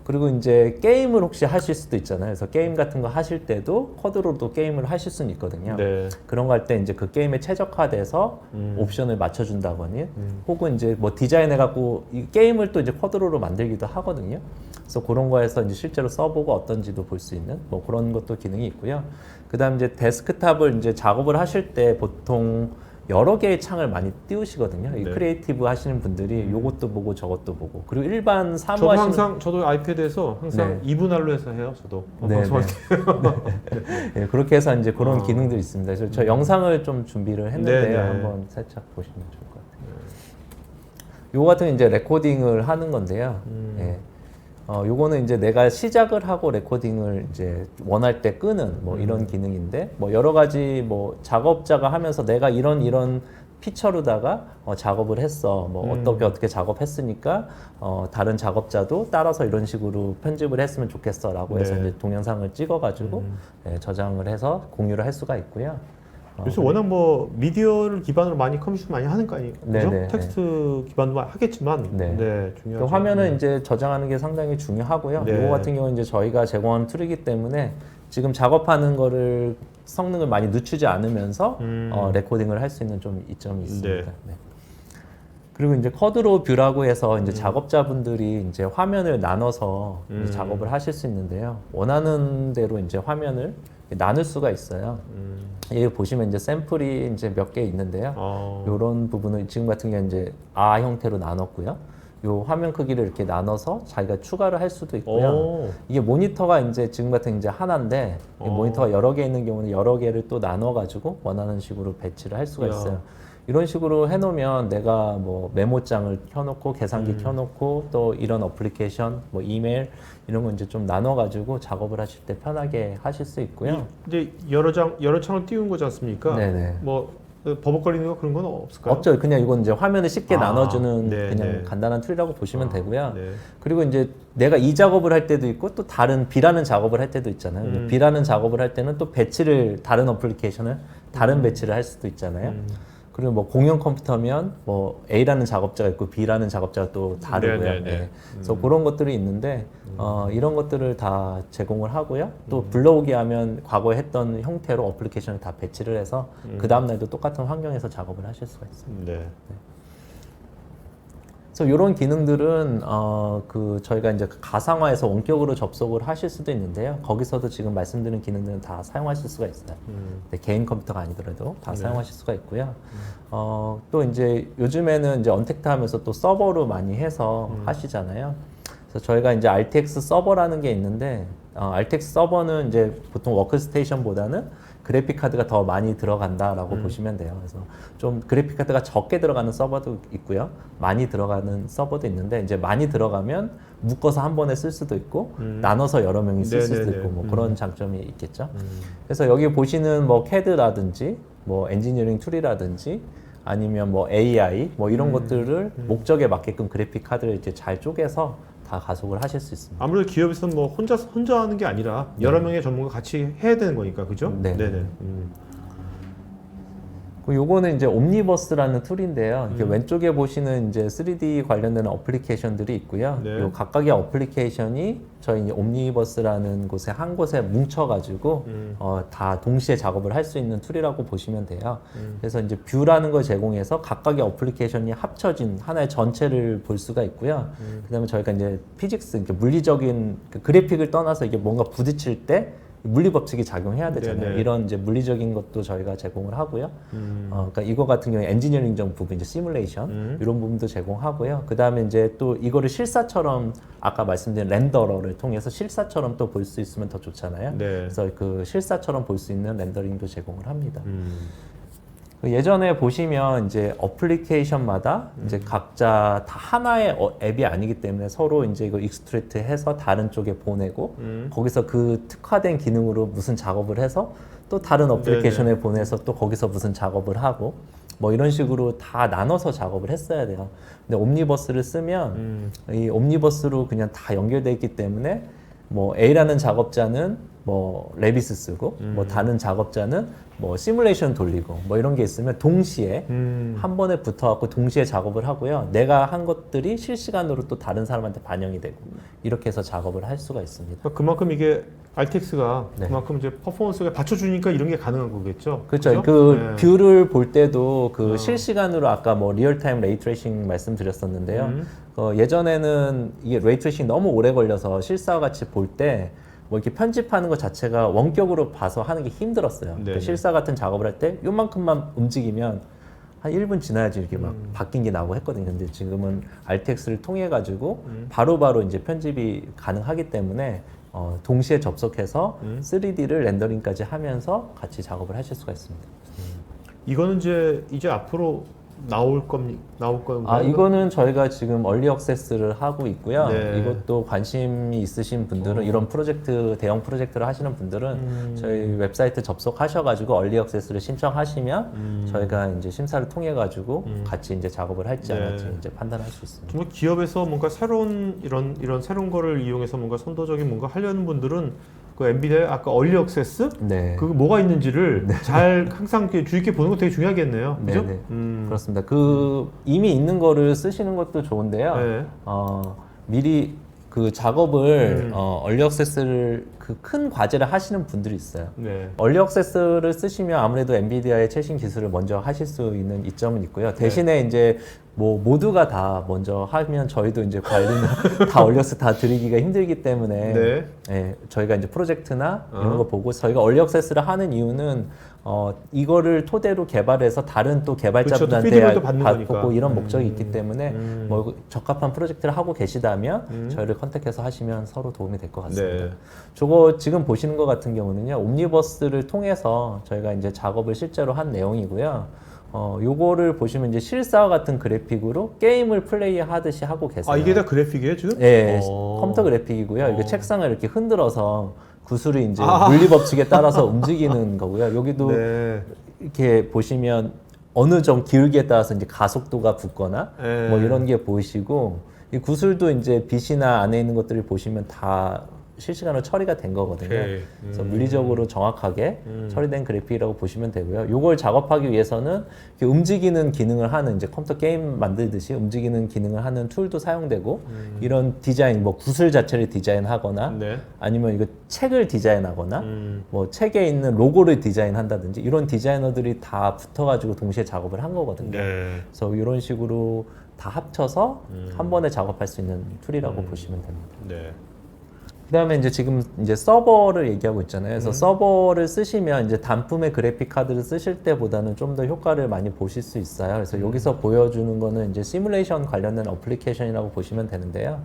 그리고 이제 게임을 혹시 하실 수도 있잖아요. 그래서 게임 같은 거 하실 때도 쿼드로도 게임을 하실 수는 있거든요. 네. 그런 거 할 때 이제 그 게임에 최적화돼서 옵션을 맞춰준다거니 혹은 이제 뭐 디자인해갖고 이 게임을 또 이제 쿼드로로 만들기도 하거든요. 그래서 그런 거에서 이제 실제로 써보고 어떤지도 볼 수 있는 뭐 그런 것도 기능이 있고요. 그 다음 이제 데스크탑을 이제 작업을 하실 때 보통 여러 개의 창을 많이 띄우시거든요. 이 네. 크리에이티브 하시는 분들이 요것도 보고 저것도 보고 그리고 일반 사무 저도 하시는 항상 저도 아이패드에서 항상 2분할로 해서 해요. 저도 네, 방송할 네, 그렇게 해서 이제 그런 기능들이 있습니다. 그래서 저 영상을 좀 준비를 했는데요. 네, 네. 한번 살짝 보시면 좋을 것 같아요. 요거 같은 게 이제 레코딩을 하는 건데요. 예. 요거는 이제 내가 시작을 하고 레코딩을 이제 원할 때 끄는 뭐 이런 기능인데 뭐 여러 가지 뭐 작업자가 하면서 내가 이런 피처로다가 작업을 했어. 뭐 어떻게 작업했으니까 다른 작업자도 따라서 이런 식으로 편집을 했으면 좋겠어라고 해서 네. 이제 동영상을 찍어가지고 저장을 해서 공유를 할 수가 있고요. 요새 워낙 뭐 미디어를 기반으로 많이 컴퓨터 많이 하는 거 아니에요? 그죠? 네네. 텍스트 기반도 하겠지만 네. 네, 그 중요하죠. 화면을 이제 저장하는 게 상당히 중요하고요. 네. 이거 같은 경우는 이제 저희가 제공하는 툴이기 때문에 지금 작업하는 거를 성능을 많이 늦추지 않으면서 레코딩을 할 수 있는 좀 이점이 있습니다. 네. 네. 그리고 이제 쿼드로 뷰라고 해서 이제 작업자분들이 이제 화면을 나눠서 이제 작업을 하실 수 있는데요. 원하는 대로 이제 화면을 나눌 수가 있어요. 여기 보시면 이제 샘플이 이제 몇 개 있는데요. 이런 부분을 지금 같은 경우는 이제 A 형태로 나눴고요. 요 화면 크기를 이렇게 나눠서 자기가 추가를 할 수도 있고요. 이게 모니터가 이제 지금 같은 이제 하나인데 이 모니터가 여러 개 있는 경우는 여러 개를 또 나눠 가지고 원하는 식으로 배치를 할 수가 있어요. 이런 식으로 해놓으면 내가 뭐 메모장을 켜놓고 계산기 켜놓고 또 이런 어플리케이션, 뭐 이메일 이런 거 이제 좀 나눠가지고 작업을 하실 때 편하게 하실 수 있고요. 이제 여러 창을 띄운 거지 않습니까? 네네. 뭐 버벅거리는 거 그런 건 없을까요? 없죠. 그냥 이건 이제 화면을 쉽게 나눠주는 네, 그냥 네. 간단한 툴이라고 보시면 되고요. 네. 그리고 이제 내가 이 작업을 할 때도 있고 또 다른 B라는 작업을 할 때도 있잖아요. B라는 작업을 할 때는 또 배치를 다른 어플리케이션을 다른 배치를 할 수도 있잖아요. 그리고 뭐 공용 컴퓨터면 뭐 A라는 작업자가 있고 B라는 작업자가 또 다르고요. 네, 네, 네. 네. 그래서 그런 것들이 있는데 이런 것들을 다 제공을 하고요. 또 불러오게 하면 과거에 했던 형태로 어플리케이션을 다 배치를 해서 그 다음 날도 똑같은 환경에서 작업을 하실 수가 있습니다. 네. 그래서 이런 기능들은 그 저희가 이제 가상화해서 원격으로 접속을 하실 수도 있는데요. 거기서도 지금 말씀드린 기능들은 다 사용하실 수가 있어요. 네, 개인 컴퓨터가 아니더라도 다 사용하실 수가 있고요. 또 이제 요즘에는 이제 언택트 하면서 또 서버로 많이 해서 하시잖아요. 그래서 저희가 이제 RTX 서버라는 게 있는데 RTX 서버는 이제 보통 워크스테이션보다는 그래픽 카드가 더 많이 들어간다라고 보시면 돼요. 그래서 좀 그래픽 카드가 적게 들어가는 서버도 있고요, 많이 들어가는 서버도 있는데 이제 많이 들어가면 묶어서 한 번에 쓸 수도 있고 나눠서 여러 명이 쓸 수도 네네네. 있고 뭐 그런 장점이 있겠죠. 그래서 여기 보시는 뭐 CAD라든지 뭐 엔지니어링 툴이라든지 아니면 뭐 AI 뭐 이런 것들을 목적에 맞게끔 그래픽 카드를 이제 잘 쪼개서 다 가속을 하실 수 있습니다. 아무래도 기업에서는 뭐 혼자 하는 게 아니라 여러 명의 전문가 같이 해야 되는 거니까, 그죠? 네. 네네. 요거는 이제 옴니버스라는 툴인데요. 이게 왼쪽에 보시는 이제 3D 관련된 어플리케이션들이 있고요. 네. 요 각각의 어플리케이션이 저희 이제 옴니버스라는 곳에 한 곳에 뭉쳐가지고 다 동시에 작업을 할 수 있는 툴이라고 보시면 돼요. 그래서 이제 뷰라는 걸 제공해서 각각의 어플리케이션이 합쳐진 하나의 전체를 볼 수가 있고요. 그다음에 저희가 이제 피직스, 이렇게 물리적인 그 그래픽을 떠나서 이게 뭔가 부딪힐 때 물리 법칙이 작용해야 되잖아요. 네네. 이런 이제 물리적인 것도 저희가 제공을 하고요. 그러니까 이거 같은 경우에 엔지니어링적 부분, 이제 시뮬레이션 이런 부분도 제공하고요. 그 다음에 이제 또 이거를 실사처럼 아까 말씀드린 렌더러를 통해서 실사처럼 또 볼 수 있으면 더 좋잖아요. 네. 그래서 그 실사처럼 볼 수 있는 렌더링도 제공을 합니다. 예전에 보시면 이제 어플리케이션마다 이제 각자 다 하나의 앱이 아니기 때문에 서로 이제 이거 익스트랙트 해서 다른 쪽에 보내고 거기서 그 특화된 기능으로 무슨 작업을 해서 또 다른 어플리케이션에 보내서 또 거기서 무슨 작업을 하고 뭐 이런 식으로 다 나눠서 작업을 했어야 돼요. 근데 옴니버스를 쓰면 이 옴니버스로 그냥 다 연결돼 있기 때문에 뭐 A라는 작업자는 뭐 레비스 쓰고 뭐 다른 작업자는 뭐 시뮬레이션 돌리고 뭐 이런 게 있으면 동시에 한 번에 붙어갖고 동시에 작업을 하고요. 내가 한 것들이 실시간으로 또 다른 사람한테 반영이 되고 이렇게 해서 작업을 할 수가 있습니다. 그만큼 이게 RTX가 네. 그만큼 이제 퍼포먼스가 받쳐주니까 이런 게 가능한 거겠죠. 그렇죠. 그죠? 그 네. 뷰를 볼 때도 그 실시간으로 아까 뭐 리얼타임 레이트레이싱 말씀드렸었는데요. 예전에는 이게 레이트레이싱 너무 오래 걸려서 실사와 같이 볼 때 뭐 이렇게 편집하는 것 자체가 원격으로 봐서 하는 게 힘들었어요. 네. 그러니까 실사 같은 작업을 할 때 요만큼만 움직이면 한 1분 지나야지 이렇게 막 바뀐 게 나오고 했거든요. 근데 지금은 RTX를 통해 가지고 바로바로 이제 편집이 가능하기 때문에 동시에 접속해서 3D를 렌더링까지 하면서 같이 작업을 하실 수가 있습니다. 이거는 이제 앞으로 나올 건가요? 아, 이거는 저희가 지금 얼리 액세스를 하고 있고요. 네. 이것도 관심이 있으신 분들은 이런 프로젝트, 대형 프로젝트를 하시는 분들은 저희 웹사이트 접속하셔가지고 얼리 액세스를 신청하시면 저희가 이제 심사를 통해가지고 같이 이제 작업을 할지 안 네. 할지 이제 판단할 수 있습니다. 정말 기업에서 뭔가 새로운 이런 새로운 거를 이용해서 뭔가 선도적인 뭔가 하려는 분들은 그 엔비디아의 아까 얼리 액세스 네. 그 뭐가 있는지를 잘 항상 이렇게 주의 깊게 보는 거 되게 중요하겠네요. 그죠? 네, 네. 그렇습니다. 그 이미 있는 거를 쓰시는 것도 좋은데요. 네. 미리 그 작업을 얼리 액세스를 그 큰 과제를 하시는 분들이 있어요. 네. 얼리 액세스를 쓰시면 아무래도 엔비디아의 최신 기술을 먼저 하실 수 있는 이점은 있고요. 대신에 이제 뭐 모두가 다 먼저 하면 저희도 이제 관리는 다 얼리 액세스 다 드리기가 힘들기 때문에 네. 예, 저희가 이제 프로젝트나 이런 거 보고 저희가 얼리 액세스를 하는 이유는 이거를 토대로 개발해서 다른 또 그렇죠. 또 개발자분한테 피드백도 받는 거니까. 받고 이런 목적이 있기 때문에 뭐 적합한 프로젝트를 하고 계시다면 저희를 컨택해서 하시면 서로 도움이 될 것 같습니다. 네. 저거 지금 보시는 것 같은 경우는요, 옴니버스를 통해서 저희가 이제 작업을 실제로 한 내용이고요. 요거를 보시면 이제 실사와 같은 그래픽으로 게임을 플레이하듯이 하고 계세요. 아 이게 다 그래픽이에요 지금? 네, 컴퓨터 그래픽이고요. 이게 책상을 이렇게 흔들어서 구슬이 이제 물리 법칙에 따라서 움직이는 거고요. 여기도 네. 이렇게 보시면 어느 정도 기울기에 따라서 이제 가속도가 붙거나 네. 뭐 이런 게 보이시고 이 구슬도 이제 빛이나 안에 있는 것들을 보시면 다 실시간으로 처리가 된 거거든요. 오케이. 그래서 물리적으로 정확하게 처리된 그래픽이라고 보시면 되고요. 이걸 작업하기 위해서는 이렇게 움직이는 기능을 하는 이제 컴퓨터 게임 만들듯이 움직이는 기능을 하는 툴도 사용되고 이런 디자인, 뭐 구슬 자체를 디자인하거나 네. 아니면 이거 책을 디자인하거나 뭐 책에 있는 로고를 디자인한다든지 이런 디자이너들이 다 붙어가지고 동시에 작업을 한 거거든요. 네. 그래서 이런 식으로 다 합쳐서 한 번에 작업할 수 있는 툴이라고 보시면 됩니다. 네. 그다음에 이제 지금 이제 서버를 얘기하고 있잖아요. 그래서 서버를 쓰시면 이제 단품의 그래픽 카드를 쓰실 때보다는 좀 더 효과를 많이 보실 수 있어요. 그래서 여기서 보여주는 거는 이제 시뮬레이션 관련된 어플리케이션이라고 보시면 되는데요.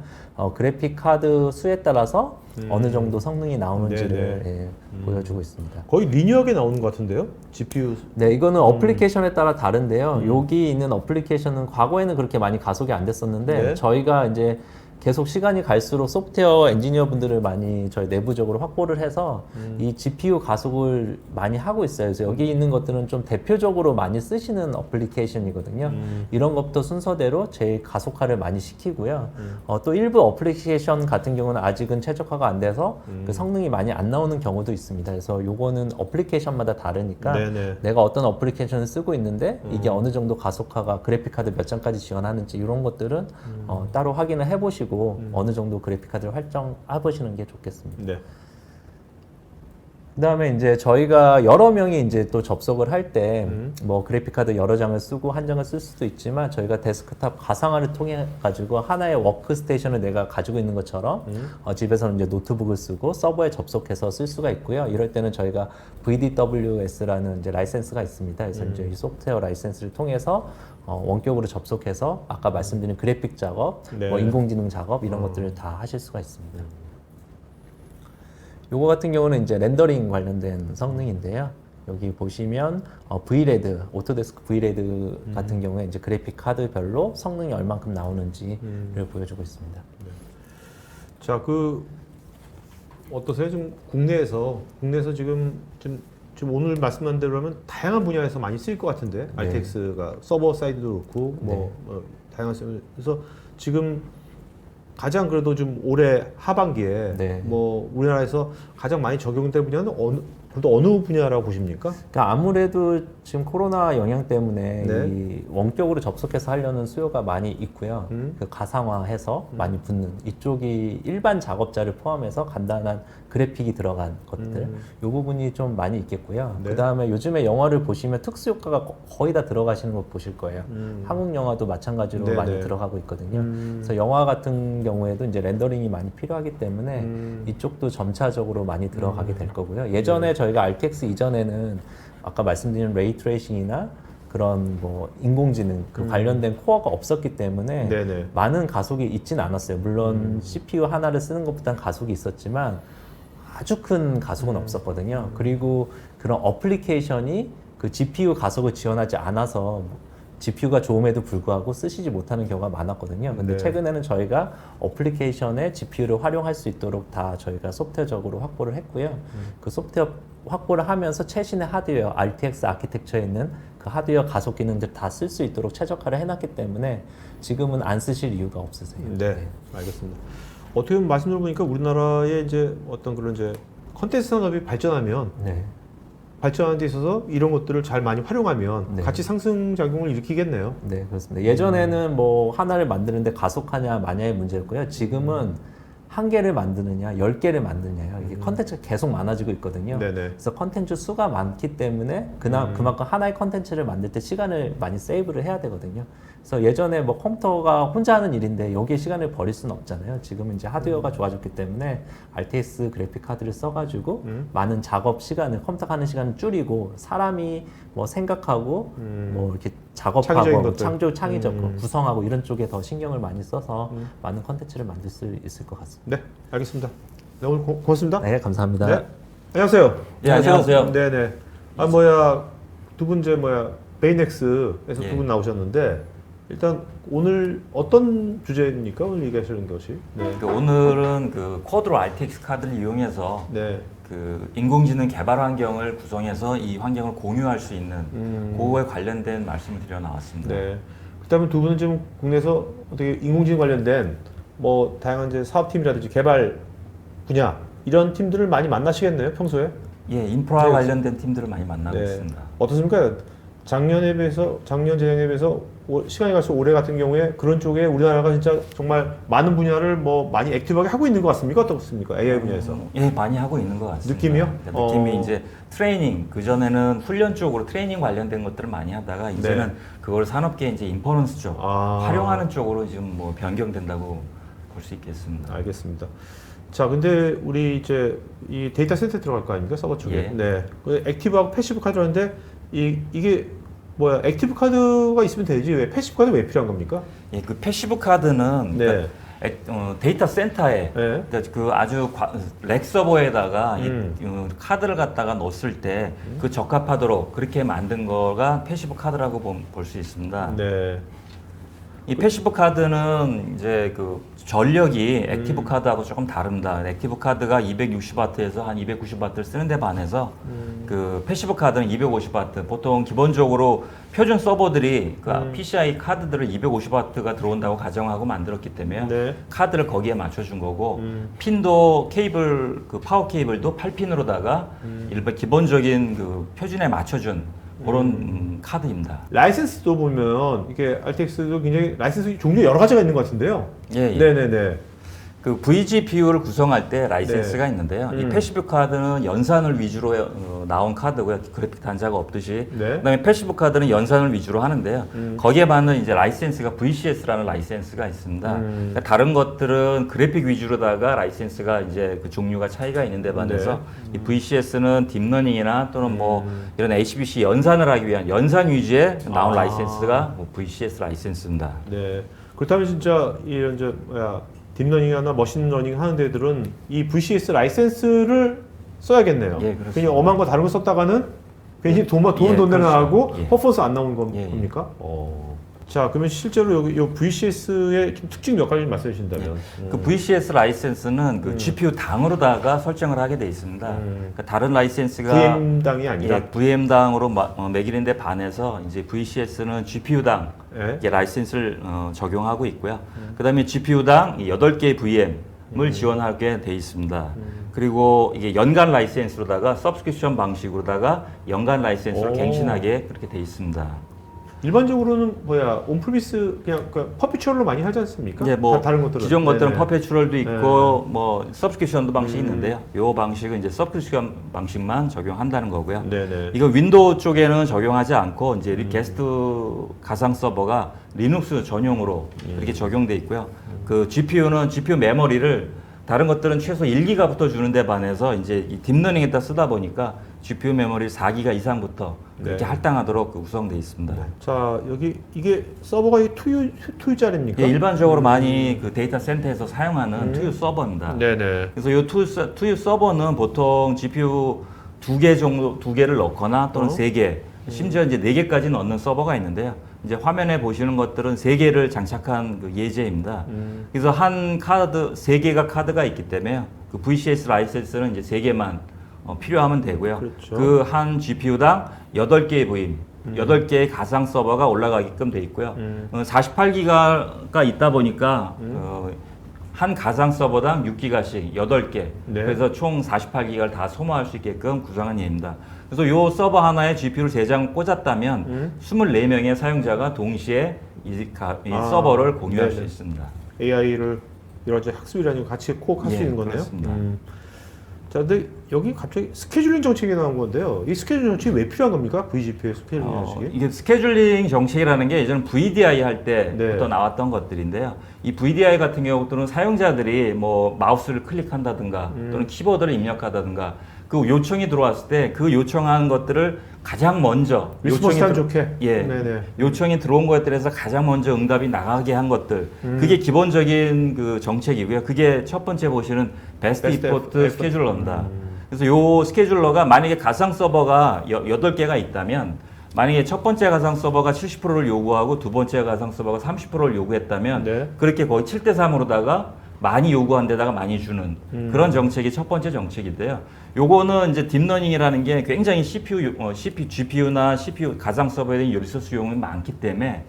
그래픽 카드 수에 따라서 어느 정도 성능이 나오는지를 예, 보여주고 있습니다. 거의 리니어하게 나오는 것 같은데요? GPU. 네, 이거는 어플리케이션에 따라 다른데요. 여기 있는 어플리케이션은 과거에는 그렇게 많이 가속이 안 됐었는데 네. 저희가 이제 계속 시간이 갈수록 소프트웨어 엔지니어 분들을 많이 저희 내부적으로 확보를 해서 이 GPU 가속을 많이 하고 있어요. 그래서 여기 있는 것들은 좀 대표적으로 많이 쓰시는 어플리케이션이거든요. 이런 것부터 순서대로 제일 가속화를 많이 시키고요. 또 일부 어플리케이션 같은 경우는 아직은 최적화가 안 돼서 그 성능이 많이 안 나오는 경우도 있습니다. 그래서 요거는 어플리케이션마다 다르니까 네네. 내가 어떤 어플리케이션을 쓰고 있는데 이게 어느 정도 가속화가 그래픽카드 몇 장까지 지원하는지 이런 것들은 따로 확인을 해보시고 어느 정도 그래픽카드를 설정해보시는 게 좋겠습니다. 네. 그다음에 이제 저희가 여러 명이 이제 또 접속을 할 때 뭐 그래픽카드 여러 장을 쓰고 한 장을 쓸 수도 있지만 저희가 데스크탑 가상화를 통해 가지고 하나의 워크스테이션을 내가 가지고 있는 것처럼 집에서는 이제 노트북을 쓰고 서버에 접속해서 쓸 수가 있고요. 이럴 때는 저희가 VDWS라는 이제 라이센스가 있습니다. 그래서 이제 이 소프트웨어 라이센스를 통해서 원격으로 접속해서 아까 말씀드린 그래픽 작업, 네. 뭐 인공지능 작업 이런 것들을 다 하실 수가 있습니다. 요거 같은 경우는 이제 렌더링 관련된 성능인데요. 여기 보시면 Vrad, 오토데스크 Vrad 같은 경우에 이제 그래픽 카드별로 성능이 얼만큼 나오는지를 보여주고 있습니다. 자, 어떠세요? 지금 국내에서 지금 오늘 말씀한 대로 하면 다양한 분야에서 많이 쓰일 것 같은데 RTX가 서버 사이드도 그렇고 다양한 그래서 지금 가장 그래도 좀 올해 하반기에 뭐 우리나라에서 가장 많이 적용될 분야는 어느 분야라고 보십니까? 그러니까 아무래도 지금 코로나 영향 때문에 이 원격으로 접속해서 하려는 수요가 많이 있고요. 그 가상화해서 많이 붙는 이쪽이 일반 작업자를 포함해서 간단한 그래픽이 들어간 것들 이 부분이 좀 많이 있겠고요. 그 다음에 요즘에 영화를 보시면 특수 효과가 거의 다 들어가시는 거 보실 거예요. 한국 영화도 마찬가지로 많이 들어가고 있거든요. 그래서 영화 같은 경우에도 이제 렌더링이 많이 필요하기 때문에 이쪽도 점차적으로 많이 들어가게 될 거고요. 예전에 저희가 RTX 이전에는 아까 말씀드린 레이 트레이싱이나 그런 뭐 인공지능 그 관련된 코어가 없었기 때문에 많은 가속이 있지는 않았어요. 물론 CPU 하나를 쓰는 것보다는 가속이 있었지만 아주 큰 가속은 없었거든요. 그리고 그런 어플리케이션이 그 GPU 가속을 지원하지 않아서 GPU가 좋음에도 불구하고 쓰시지 못하는 경우가 많았거든요. 근데 네. 최근에는 저희가 어플리케이션에 GPU를 활용할 수 있도록 다 저희가 소프트웨어적으로 확보를 했고요. 그 소프트웨어 확보를 하면서 최신의 하드웨어, RTX 아키텍처에 있는 그 하드웨어 가속 기능들 다 쓸 수 있도록 최적화를 해놨기 때문에 지금은 안 쓰실 이유가 없으세요. 네, 알겠습니다. 어떻게 보면 말씀 들어보니까 우리나라의 이제 어떤 그런 이제 컨텐츠 산업이 발전하면 네. 발전하는 데 있어서 이런 것들을 잘 많이 활용하면 네. 같이 상승 작용을 일으키겠네요. 네, 그렇습니다. 예전에는 뭐 하나를 만드는데 가속하냐 마냐의 문제였고요. 지금은 한 개를 만드느냐, 10개를 만드느냐, 이게 컨텐츠가 계속 많아지고 있거든요. 네네. 그래서 컨텐츠 수가 많기 때문에 그만큼 하나의 컨텐츠를 만들 때 시간을 많이 세이브를 해야 되거든요. 그래서 예전에 뭐 컴퓨터가 혼자 하는 일인데 여기에 시간을 버릴 수는 없잖아요. 지금은 이제 하드웨어가 좋아졌기 때문에 RTX 그래픽 카드를 써가지고 많은 작업 시간을 컴퓨터가 하는 시간을 줄이고 사람이 뭐 생각하고 뭐 이렇게 창의적인 작업하고 것들. 창의적 구성하고 이런 쪽에 더 신경을 많이 써서 많은 컨텐츠를 만들 수 있을 것 같습니다. 네, 알겠습니다. 네, 오늘 고맙습니다. 네, 감사합니다. 네, 안녕하세요. 예, 안녕하세요. 네네. 아 두 분 이제 베이넥스에서 예. 두 분 나오셨는데 일단 오늘 어떤 주제입니까? 오늘 얘기하시는 것이? 네. 오늘은 그 쿼드로 RTX 카드를 이용해서 네. 그 인공지능 개발 환경을 구성해서 이 환경을 공유할 수 있는 그거에 관련된 말씀을 드려 나왔습니다. 네. 그다음에 두 분은 지금 국내에서 어떻게 인공지능 관련된 뭐 다양한 이제 사업팀이라든지 개발 분야 이런 팀들을 많이 만나시겠네요, 평소에? 예, 인프라 네. 관련된 팀들을 많이 만나고 있습니다. 어떻습니까? 작년 재작년에 비해서 시간이 갈수록 올해 같은 경우에 그런 쪽에 우리나라가 진짜 정말 많은 분야를 뭐 많이 액티브하게 하고 있는 것 같습니까? 어떻습니까? AI 분야에서. 예, 많이 하고 있는 것 같습니다. 느낌이요? 그러니까 느낌이 이제 트레이닝, 그전에는 훈련 쪽으로 트레이닝 관련된 것들을 많이 하다가 이제는 그걸 산업계 이제 인퍼런스 쪽, 활용하는 쪽으로 지금 뭐 변경된다고 볼 수 있겠습니다. 알겠습니다. 자, 근데 우리 이제 이 데이터 센터에 들어갈 거 아닙니까? 서버 쪽에. 예. 네. 그 액티브하고 패시브 카드라는데 이게 액티브 카드가 있으면 되지 왜 패시브 카드가 왜 필요한 겁니까? 예, 그 패시브 카드는 네. 그러니까 데이터 센터에 네. 그러니까 그 아주 렉 서버에다가 이 카드를 갖다가 넣었을 때 그 적합하도록 그렇게 만든 거가 패시브 카드라고 볼 수 있습니다. 네. 이 패시브 카드는 이제 그 전력이 액티브 카드하고 조금 다릅니다. 액티브 카드가 260W에서 한 290W를 쓰는데 반해서 그 패시브 카드는 250W. 보통 기본적으로 표준 서버들이 그 PCI 카드들을 250W가 들어온다고 가정하고 만들었기 때문에 네. 카드를 거기에 맞춰준 거고 핀도 케이블 그 파워 케이블도 8핀으로다가 일반 기본적인 그 표준에 맞춰준 그런 카드입니다. 라이센스도 보면 이게 RTX도 굉장히 라이센스 종류 여러 가지가 있는 것 같은데요. 예, 예. 네네네. 그 vGPU를 구성할 때 라이센스가 네. 있는데요. 이 패시브 카드는 연산을 위주로 나온 카드고요. 그래픽 단자가 없듯이. 네. 그다음에 패시브 카드는 연산을 위주로 하는데요. 거기에 맞는 이제 라이센스가 VCS라는 라이센스가 있습니다. 그러니까 다른 것들은 그래픽 위주로다가 라이센스가 이제 그 종류가 차이가 있는데 반해서 이 VCS는 딥러닝이나 또는 뭐 이런 HPC 연산을 하기 위한 연산 위주의 나온 라이센스가 뭐 VCS 라이센스입니다. 네. 그렇다면 진짜 이런 딥러닝이나 머신러닝 하는 데들은 이 VCS 라이센스를 써야겠네요. 예, 그렇습니다. 그냥 엄한 거 다른 거 썼다가는 괜히 돈은 예, 돈 내는 그렇죠. 하고 예. 퍼포먼스 안 나오는 예, 예. 겁니까? 자, 그러면 실제로 여기 이 VCS의 좀 특징 몇 가지 말씀해 주신다면. 그 VCS 라이센스는 그 GPU 당으로다가 설정을 하게 돼 있습니다. 그러니까 다른 라이센스가 VM당이 아니라. VM당으로 매기는데 반해서 이제 VCS는 GPU당 예. 라이센스를 적용하고 있고요. 그다음에 GPU당 8개의 VM을 지원하게 돼 있습니다. 그리고 이게 연간 라이센스로다가 서브스크립션 방식으로다가 연간 라이센스를 갱신하게 그렇게 돼 있습니다. 일반적으로는 온프리미스 그냥 퍼피추얼로 많이 하지 않습니까? 이제 뭐 다른 것들은. 기존 것들은 네네. 퍼페추얼도 있고 뭐 서브스크립션도 방식이 있는데요. 요 방식은 이제 서브스크립션 방식만 적용한다는 거고요. 네네. 이거 윈도우 쪽에는 적용하지 않고 이제 게스트 가상 서버가 리눅스 전용으로 이렇게 적용돼 있고요. 그 GPU는 GPU 메모리를 다른 것들은 최소 1기가부터 주는데 반해서 이제 이 딥러닝에다 쓰다 보니까 GPU 메모리 4기가 이상부터 그렇게 네. 할당하도록 구성되어 있습니다. 자, 여기 이게 서버가 2U짜리입니까? 예, 일반적으로 많이 그 데이터 센터에서 사용하는 2U 서버입니다. 네네. 그래서 이 2U 서버는 보통 GPU 2개 정도, 2개를 넣거나 또는 3개, 심지어 이제 4개까지 넣는 서버가 있는데요. 이제 화면에 보시는 것들은 3개를 장착한 그 예제입니다. 그래서 한 카드 3개가 카드가 있기 때문에 그 VCS 라이센스는 이제 3개만 필요하면 되고요. 그렇죠. 그 한 GPU당 8개의 부임, 8개의 가상 서버가 올라가게끔 돼 있고요. 48기가가 있다 보니까 한 가상 서버당 6기가씩 8개. 네. 그래서 총 48기가를 다 소모할 수 있게끔 구성한 예입니다. 그래서 요 서버 하나에 GPU를 3장 꽂았다면 24명의 사용자가 동시에 이 서버를 공유할 네네. 수 있습니다. AI를 여러 가지 학습이라는 같이 콕 할 수 예, 있는 거네요. 그렇습니다. 자, 근데 여기 갑자기 스케줄링 정책이 나온 건데요. 이 스케줄링 정책이 왜 필요한 겁니까? VGP의 스케줄링 정책이? 이게 스케줄링 정책이라는 게 예전 VDI 할 때부터 네. 나왔던 것들인데요. 이 VDI 같은 경우는 사용자들이 뭐 마우스를 클릭한다든가 또는 키보드를 입력하다든가 그 요청이 들어왔을 때 그 요청한 것들을 가장 먼저 리스폰스한 좋게. 예, 네네. 요청이 들어온 것들에서 가장 먼저 응답이 나가게 한 것들 그게 기본적인 그 정책이고요. 그게 첫 번째 보시는 베스트 이포트 스케줄러입니다. 그래서 요 스케줄러가 만약에 가상 서버가 8개가 있다면 만약에 첫 번째 가상 서버가 70%를 요구하고 두 번째 가상 서버가 30%를 요구했다면 네. 그렇게 거의 7대3으로다가 많이 요구한 데다가 많이 주는 그런 정책이 첫 번째 정책인데요. 요거는 이제 딥러닝이라는 게 굉장히 GPU나 CPU 가상 서버에 대한 리소스 요금이 많기 때문에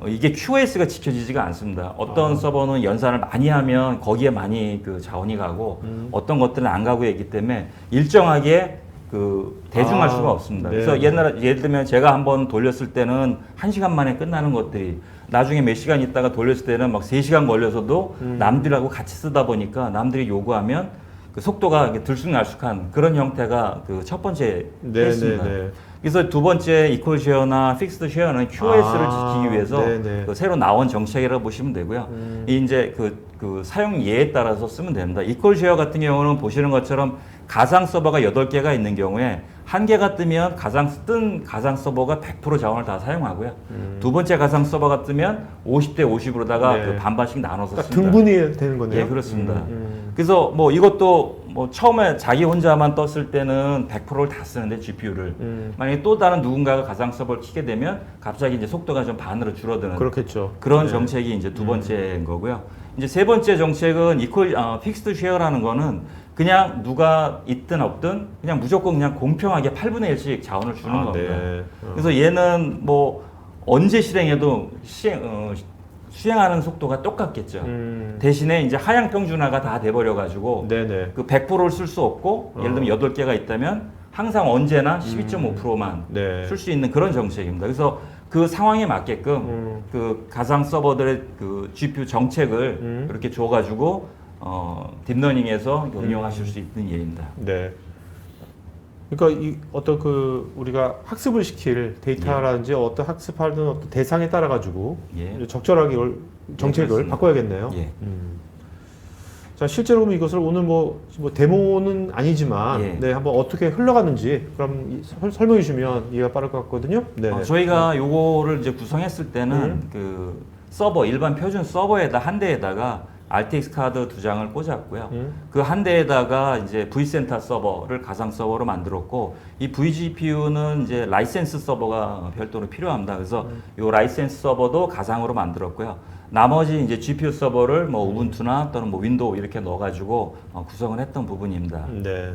이게 QoS가 지켜지지가 않습니다. 어떤 서버는 연산을 많이 하면 거기에 많이 그 자원이 가고 어떤 것들은 안 가고 있기 때문에 일정하게 그 대중할 수가 없습니다. 네. 그래서 예를 들면 제가 한번 돌렸을 때는 1시간 만에 끝나는 것들이 나중에 몇 시간 있다가 돌렸을 때는 막 3시간 걸려서도 남들하고 같이 쓰다 보니까 남들이 요구하면 그 속도가 이렇게 들쑥날쑥한 그런 형태가 그 첫 번째 케이스입니다. 네. 그래서 두 번째 이퀄 쉐어나 픽스드 쉐어는 QoS를 지키기 위해서 네네. 그 새로 나온 정책이라고 보시면 되고요. 이제 그 사용 예에 따라서 쓰면 됩니다. 이퀄 쉐어 같은 경우는 보시는 것처럼 가상 서버가 8개가 있는 경우에 한 개가 뜨면 뜬 가상 서버가 100% 자원을 다 사용하고요. 두 번째 가상 서버가 뜨면 50대 50으로다가 네. 그 반반씩 나눠서 그러니까 씁니다. 등분이 되는 거네요. 예, 그렇습니다. 그래서 뭐 이것도 뭐 처음에 자기 혼자만 떴을 때는 100%를 다 쓰는데 GPU를 만약에 또 다른 누군가가 가상 서버를 키게 되면 갑자기 이제 속도가 좀 반으로 줄어드는 그렇겠죠. 그런 네. 정책이 이제 두 번째인 거고요. 이제 세 번째 정책은 픽스드 쉐어라는 거는 그냥 누가 있든 없든 그냥 무조건 그냥 공평하게 8분의 1씩 자원을 주는 겁니다. 네. 그래서 얘는 뭐 언제 실행해도 수행하는 속도가 똑같겠죠. 대신에 이제 하향 평준화가 다 돼버려 가지고 네네. 그 100%를 쓸 수 없고 예를 들면 8개가 있다면 항상 언제나 12.5%만 네. 쓸 수 있는 그런 정책입니다. 그래서 그 상황에 맞게끔 그 가상 서버들의 그 GPU 정책을 이렇게 줘가지고 딥러닝에서 응용하실 수 있는 예입니다. 네. 그러니까 이 어떤 그 우리가 학습을 시킬 데이터라든지 어떤 학습하는 어떤 대상에 따라 가지고 예. 적절하게 정책을 그렇습니다. 바꿔야겠네요. 예. 자, 실제로 보면 이것을 오늘 뭐 데모는 아니지만 예. 네, 한번 어떻게 흘러가는지 그럼 설명해 주시면 이해가 빠를 것 같거든요. 네. 저희가 요거를 이제 구성했을 때는 그 서버 일반 표준 서버에다 한 대에다가 RTX 카드 2장을 꽂았고요. 그 한 대에다가 이제 vCenter 서버를 가상 서버로 만들었고 이 vGPU는 이제 라이센스 서버가 별도로 필요합니다. 그래서 요 라이센스 서버도 가상으로 만들었고요. 나머지 이제 GPU 서버를 뭐 우분투나 또는 뭐 윈도우 이렇게 넣어가지고 구성을 했던 부분입니다. 네.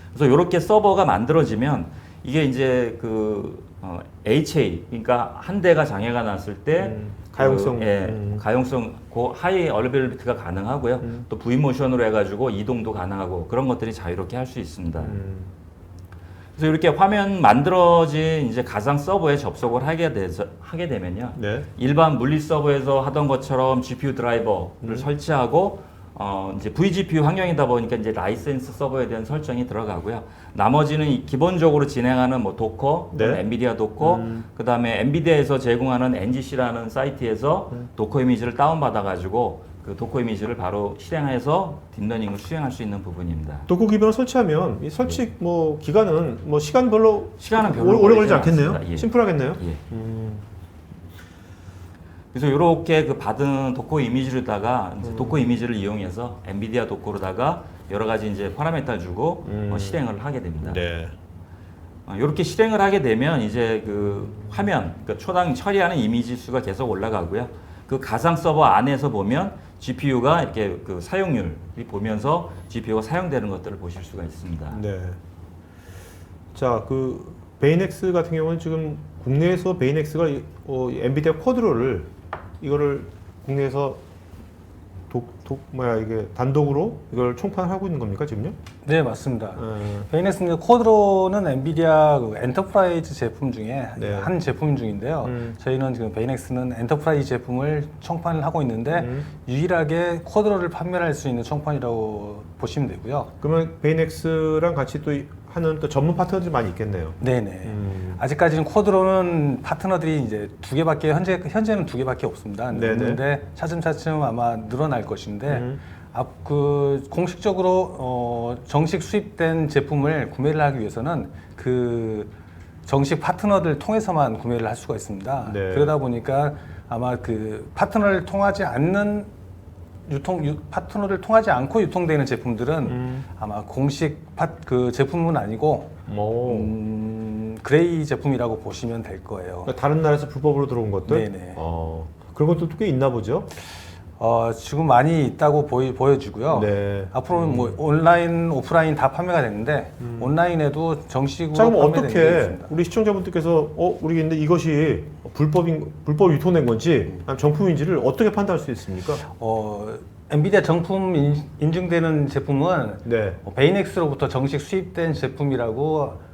그래서 이렇게 서버가 만들어지면 이게 이제 그 HA 그러니까 한 대가 장애가 났을 때 가용성. 가용성 하이 어레빌리티가 가능하고요. 또 V모션으로 해가지고 이동도 가능하고 그런 것들이 자유롭게 할 수 있습니다. 그래서 이렇게 화면 만들어진 이제 가상 서버에 접속을 하게 되면요. 네. 일반 물리 서버에서 하던 것처럼 GPU 드라이버를 설치하고 이제 vGPU 환경이다 보니까 이제 라이센스 서버에 대한 설정이 들어가고요. 나머지는 기본적으로 진행하는 뭐 도커, 네. 엔비디아 도커, 그다음에 엔비디아에서 제공하는 NGC라는 사이트에서 도커 이미지를 다운받아 가지고 그 도커 이미지를 바로 실행해서 딥러닝을 수행할 수 있는 부분입니다. 도커 기반을 설치하면 이 설치 뭐 기간은 뭐 시간은 별로 오래 걸리지 않겠네요. 않습니다. 예. 심플하겠네요. 예. 그래서 이렇게 그 받은 도커 이미지로다가 이제 도커 이미지를 이용해서 엔비디아 도커로다가 여러 가지 이제 파라미터를 주고 실행을 하게 됩니다. 네. 이렇게 실행을 하게 되면 이제 그 화면, 그러니까 초당 처리하는 이미지 수가 계속 올라가고요. 그 가상 서버 안에서 보면 GPU가 이렇게 그 사용률이 보면서 GPU가 사용되는 것들을 보실 수가 있습니다. 네. 자, 그 베인엑스 같은 경우는 지금 국내에서 베인엑스가 엔비디아 쿼드로를 이거를 국내에서 이게 단독으로 이걸 총판하고 있는 겁니까 지금요? 네, 맞습니다. 베인엑스 쿼드로는 엔비디아 그 엔터프라이즈 제품 중에 네. 한 제품 중인데요. 저희는 지금 베인엑스는 엔터프라이즈 제품을 청판을 하고 있는데 유일하게 쿼드로를 판매할 수 있는 청판이라고 보시면 되고요. 그러면 베인엑스랑 같이 또 하는 또 전문 파트너들이 많이 있겠네요. 네네. 아직까지는 쿼드로는 파트너들이 이제 두 개밖에 현재는 두 개밖에 없습니다. 네네. 없는데 차츰차츰 아마 늘어날 것인데 그 공식적으로 정식 수입된 제품을 구매를 하기 위해서는 그 정식 파트너들 통해서만 구매를 할 수가 있습니다. 네. 그러다 보니까 아마 그 파트너를 통하지 않는 파트너를 통하지 않고 유통되는 제품들은 아마 공식 그 제품은 아니고 그레이 제품이라고 보시면 될 거예요. 그러니까 다른 나라에서 불법으로 들어온 것들. 네네. 그런 것도 꽤 있나 보죠. 지금 많이 있다고 보여지고요. 네. 앞으로는 뭐 온라인, 오프라인 다 판매가 되는데 온라인에도 정식으로 자, 그럼 판매되는 게 어떻게 있습니다. 우리 시청자분들께서 우리 근데 이것이 불법 유통된 건지 아니면 정품인지를 어떻게 판단할 수 있습니까? 엔비디아 정품 인증되는 제품은 네. 베인엑스로부터 정식 수입된 제품이라고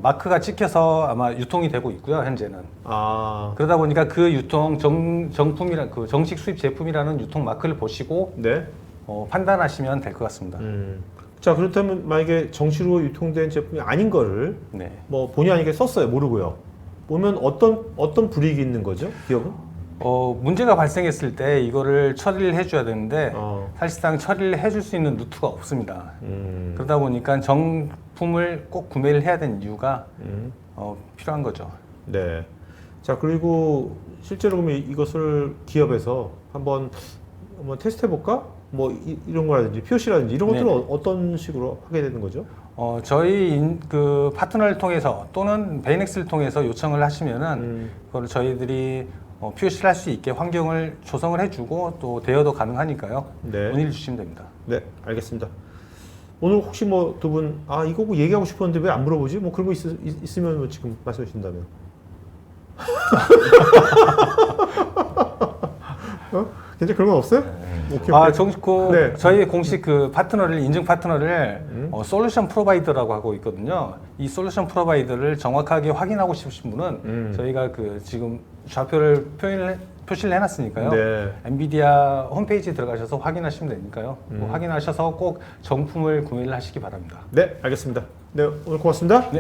마크가 찍혀서 아마 유통이 되고 있고요, 현재는. 아, 그러다 보니까 그 유통 정품이라 그 정식 수입 제품이라는 유통 마크를 보시고 네. 판단하시면 될 것 같습니다. 자, 그렇다면 만약에 정식으로 유통된 제품이 아닌 거를 네. 뭐 본의 아니게 썼어요. 모르고요. 보면 어떤 불이익이 있는 거죠? 기업은? 문제가 발생했을 때 이거를 처리를 해줘야 되는데 어. 사실상 처리를 해줄 수 있는 루트가 없습니다. 그러다 보니까 정품을 꼭 구매를 해야 되는 이유가 필요한 거죠. 네. 자, 그리고 실제로 그러면 이것을 기업에서 한번 테스트 해볼까? 뭐 이런 거라든지 POC라든지 이런 것들은 네네. 어떤 식으로 하게 되는 거죠? 저희 그 파트너를 통해서 또는 베인엑스를 통해서 요청을 하시면은 그걸 저희들이 POC를 할 수 있게 환경을 조성을 해주고 또 대여도 가능하니까요. 네. 문의를 주시면 됩니다. 네, 알겠습니다. 오늘 혹시 뭐 두 분 이거 꼭 얘기하고 싶었는데 왜 안 물어보지? 뭐 그런 거 있으면 뭐 지금 말씀해 주신다면. 괜찮 그런 건 없어요? 오케이. 네. 저희 공식 그 파트너를 인증 파트너를 솔루션 프로바이더라고 하고 있거든요. 이 솔루션 프로바이더를 정확하게 확인하고 싶으신 분은 저희가 그 지금 좌표를 표시를 해놨으니까요. 네. 엔비디아 홈페이지에 들어가셔서 확인하시면 되니까요. 확인하셔서 꼭 정품을 구매를 하시기 바랍니다. 네, 알겠습니다. 네, 오늘 고맙습니다. 네,